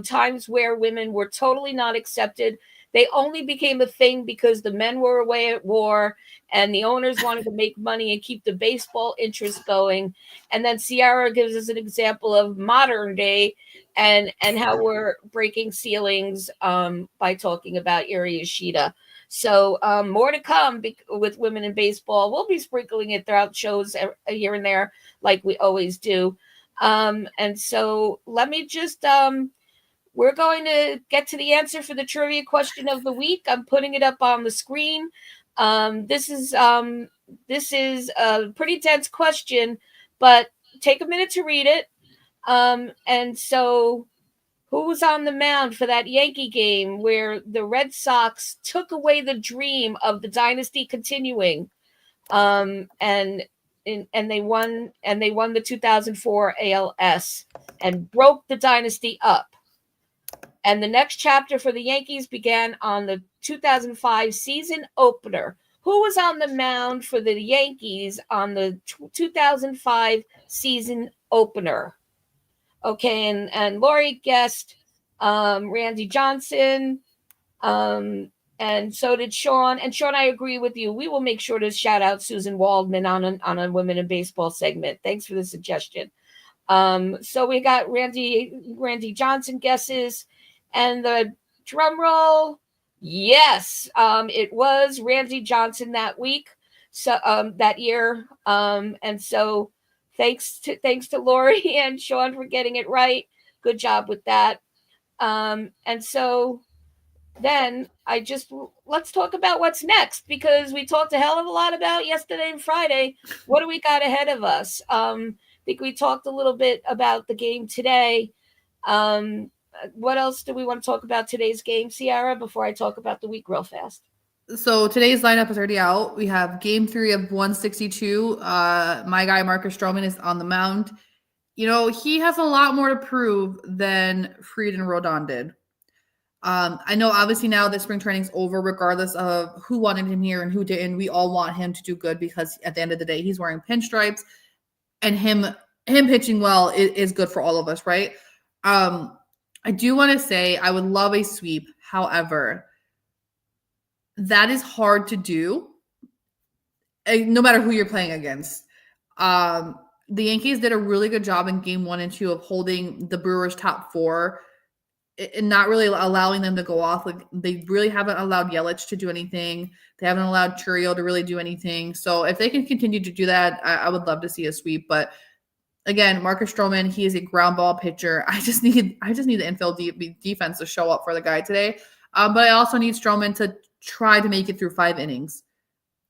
times where women were totally not accepted. They only became a thing because the men were away at war and the owners wanted to make money and keep the baseball interest going. And then Ciarra gives us an example of modern day and how we're breaking ceilings by talking about Eri Yoshida. So more to come with women in baseball. We'll be sprinkling it throughout shows here and there like we always do. And so let me just... we're going to get to the answer for the trivia question of the week. I'm putting it up on the screen. This is a pretty dense question, but take a minute to read it. And so, who was on the mound for that Yankee game where the Red Sox took away the dream of the dynasty continuing? And they won the 2004 ALS and broke the dynasty up. And the next chapter for the Yankees began on the 2005 season opener. Who was on the mound for the Yankees on the 2005 season opener? Okay, and Lori guessed Randy Johnson, and so did Sean. And Sean, I agree with you. We will make sure to shout out Susan Waldman on a Women in Baseball segment. Thanks for the suggestion. So we got Randy Johnson guesses. And the drum roll, yes, it was Randy Johnson that week, so that year, and so thanks to Lori and Sean for getting it right. Good job with that. And so then let's talk about what's next, because we talked a hell of a lot about yesterday and Friday. What do we got ahead of us? I think we talked a little bit about the game today. What else do we want to talk about today's game, Ciarra, before I talk about the week real fast? So today's lineup is already out. We have game 3 of 162. My guy, Marcus Stroman, is on the mound. He has a lot more to prove than Fried and Rodon did. I know obviously now that spring training's over, regardless of who wanted him here and who didn't, we all want him to do good because at the end of the day, he's wearing pinstripes and him pitching well is good for all of us, right? I do want to say I would love a sweep. However, that is hard to do no matter who you're playing against. The Yankees did a really good job in game 1 and 2 of holding the Brewers' top 4 and not really allowing them to go off. Like, they really haven't allowed Yelich to do anything. They haven't allowed Churiel to really do anything. So if they can continue to do that, I would love to see a sweep. But again, Marcus Stroman, he is a ground ball pitcher. I just need the infield defense to show up for the guy today. But I also need Stroman to try to make it through 5 innings.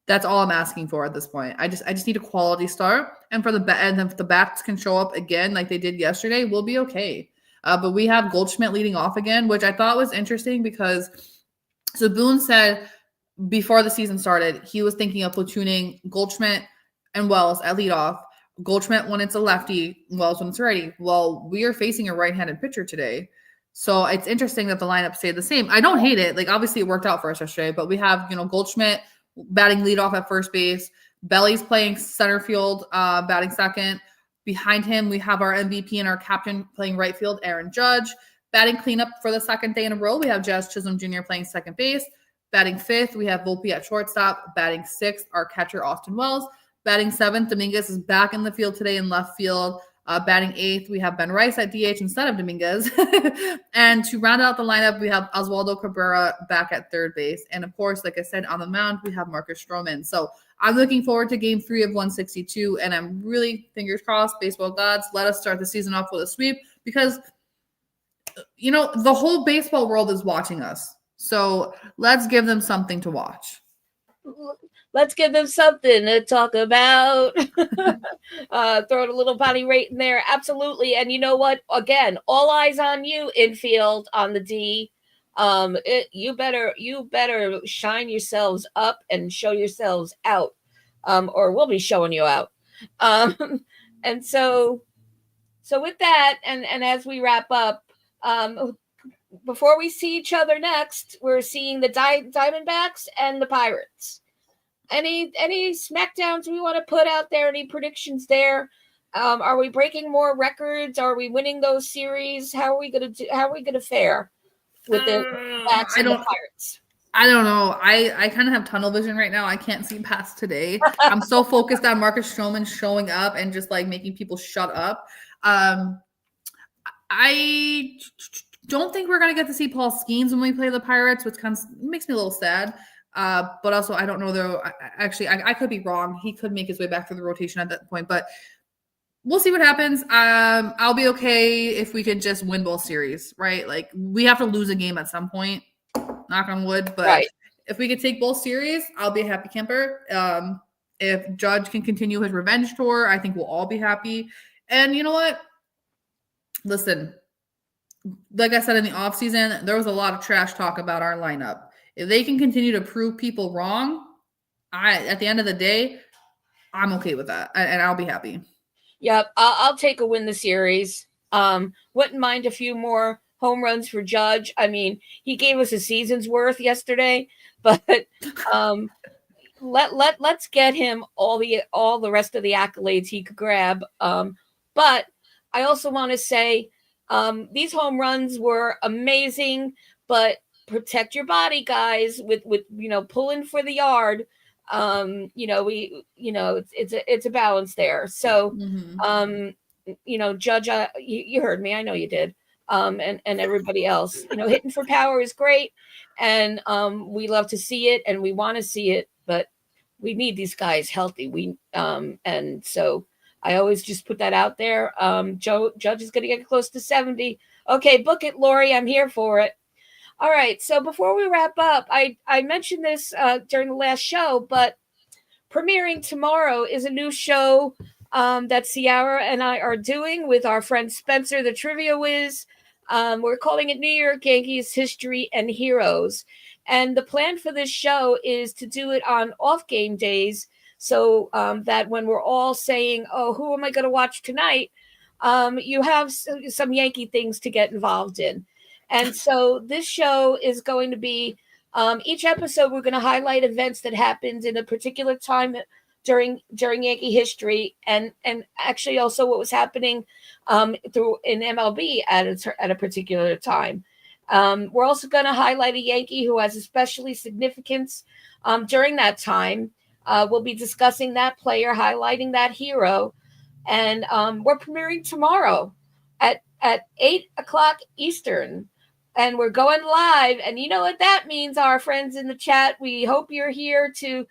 That's all I'm asking for at this point. I just need a quality start. And if the bats can show up again like they did yesterday, we'll be okay. But we have Goldschmidt leading off again, which I thought was interesting because Boone said before the season started, he was thinking of platooning Goldschmidt and Wells at leadoff, Goldschmidt when it's a lefty, Wells when it's a righty. Well, we are facing a right-handed pitcher today. So it's interesting that the lineup stayed the same. I don't hate it. Like, obviously it worked out for us yesterday, but we have, Goldschmidt batting leadoff at first base. Belly's playing center field, batting second. Behind him, we have our MVP and our captain playing right field, Aaron Judge. Batting cleanup for the second day in a row, we have Jazz Chisholm Jr. playing second base. Batting fifth, we have Volpe at shortstop. Batting sixth, our catcher, Austin Wells. Batting seventh, Dominguez is back in the field today in left field. Batting eighth, we have Ben Rice at DH instead of Dominguez. And to round out the lineup, we have Oswaldo Cabrera back at third base. And of course, like I said, on the mound, we have Marcus Stroman. So I'm looking forward to game 3 of 162. And I'm really, fingers crossed, baseball gods, let us start the season off with a sweep because, the whole baseball world is watching us. So let's give them something to watch. Let's give them something to talk about. Throw a little body rate in there. Absolutely. And you know what? Again, all eyes on you, infield, on the D. You better shine yourselves up and show yourselves out. Or we'll be showing you out. And so with that, and as we wrap up, before we see each other next, we're seeing the Diamondbacks and the Pirates. Any smackdowns we want to put out there? Any predictions there? Are we breaking more records? Are we winning those series? How are we gonna fare with the Backs and the Pirates? I don't know. I kind of have tunnel vision right now. I can't see past today. I'm so focused on Marcus Stroman showing up and just like making people shut up. I don't think we're going to get to see Paul Skeens when we play the Pirates, which kind of makes me a little sad. But also, I don't know, though. I could be wrong. He could make his way back through the rotation at that point. But we'll see what happens. I'll be okay if we can just win both series, right? Like, we have to lose a game at some point. Knock on wood. But if we could take both series, I'll be a happy camper. If Judge can continue his revenge tour, I think we'll all be happy. And you know what? Listen, like I said in the offseason, there was a lot of trash talk about our lineup. If they can continue to prove people wrong, at the end of the day, I'm okay with that, and I'll be happy. Yep, I'll take a win the series. Wouldn't mind a few more home runs for Judge. I mean, he gave us a season's worth yesterday, but let's get him all the rest of the accolades he could grab. But I also want to say these home runs were amazing, but protect your body, guys, with pulling for the yard. It's a balance there. So Judge, you heard me. I know you did. And everybody else, hitting for power is great. And we love to see it and we want to see it, but we need these guys healthy. And so I always just put that out there. Judge is going to get close to 70. Okay, book it, Lori. I'm here for it. All right. So before we wrap up, I mentioned this during the last show, but premiering tomorrow is a new show that Ciarra and I are doing with our friend Spencer, the Trivia Whiz. We're calling it New York Yankees History and Heroes. And the plan for this show is to do it on off game days so that when we're all saying, oh, who am I going to watch tonight? You have some Yankee things to get involved in. And so this show is going to be each episode, we're going to highlight events that happened in a particular time during Yankee history, and actually also what was happening in MLB at a particular time. We're also going to highlight a Yankee who has especially significance during that time. We'll be discussing that player, highlighting that hero, and we're premiering tomorrow at 8:00 Eastern. And we're going live. And you know what that means, our friends in the chat. We hope you're here to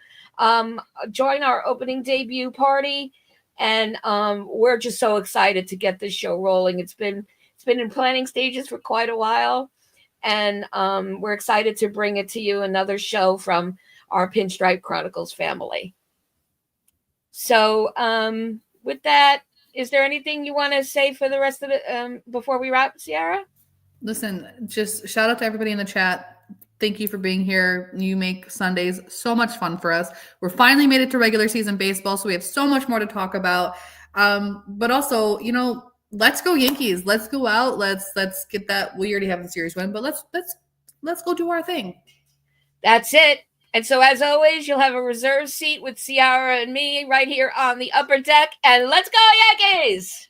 join our opening debut party. And we're just so excited to get this show rolling. It's been in planning stages for quite a while. And we're excited to bring it to you, another show from our Pinstripe Chronicles family. So with that, is there anything you want to say for the rest of it before we wrap, Ciarra? Listen, just shout out to everybody in the chat. Thank you for being here. You make Sundays so much fun for us. We're finally made it to regular season baseball, so we have so much more to talk about. But also, you know, let's go Yankees. Let's go out. Let's get that. We already have the series win, but let's go do our thing. That's it. And so, as always, you'll have a reserve seat with Ciarra and me right here on the upper deck. And let's go, Yankees!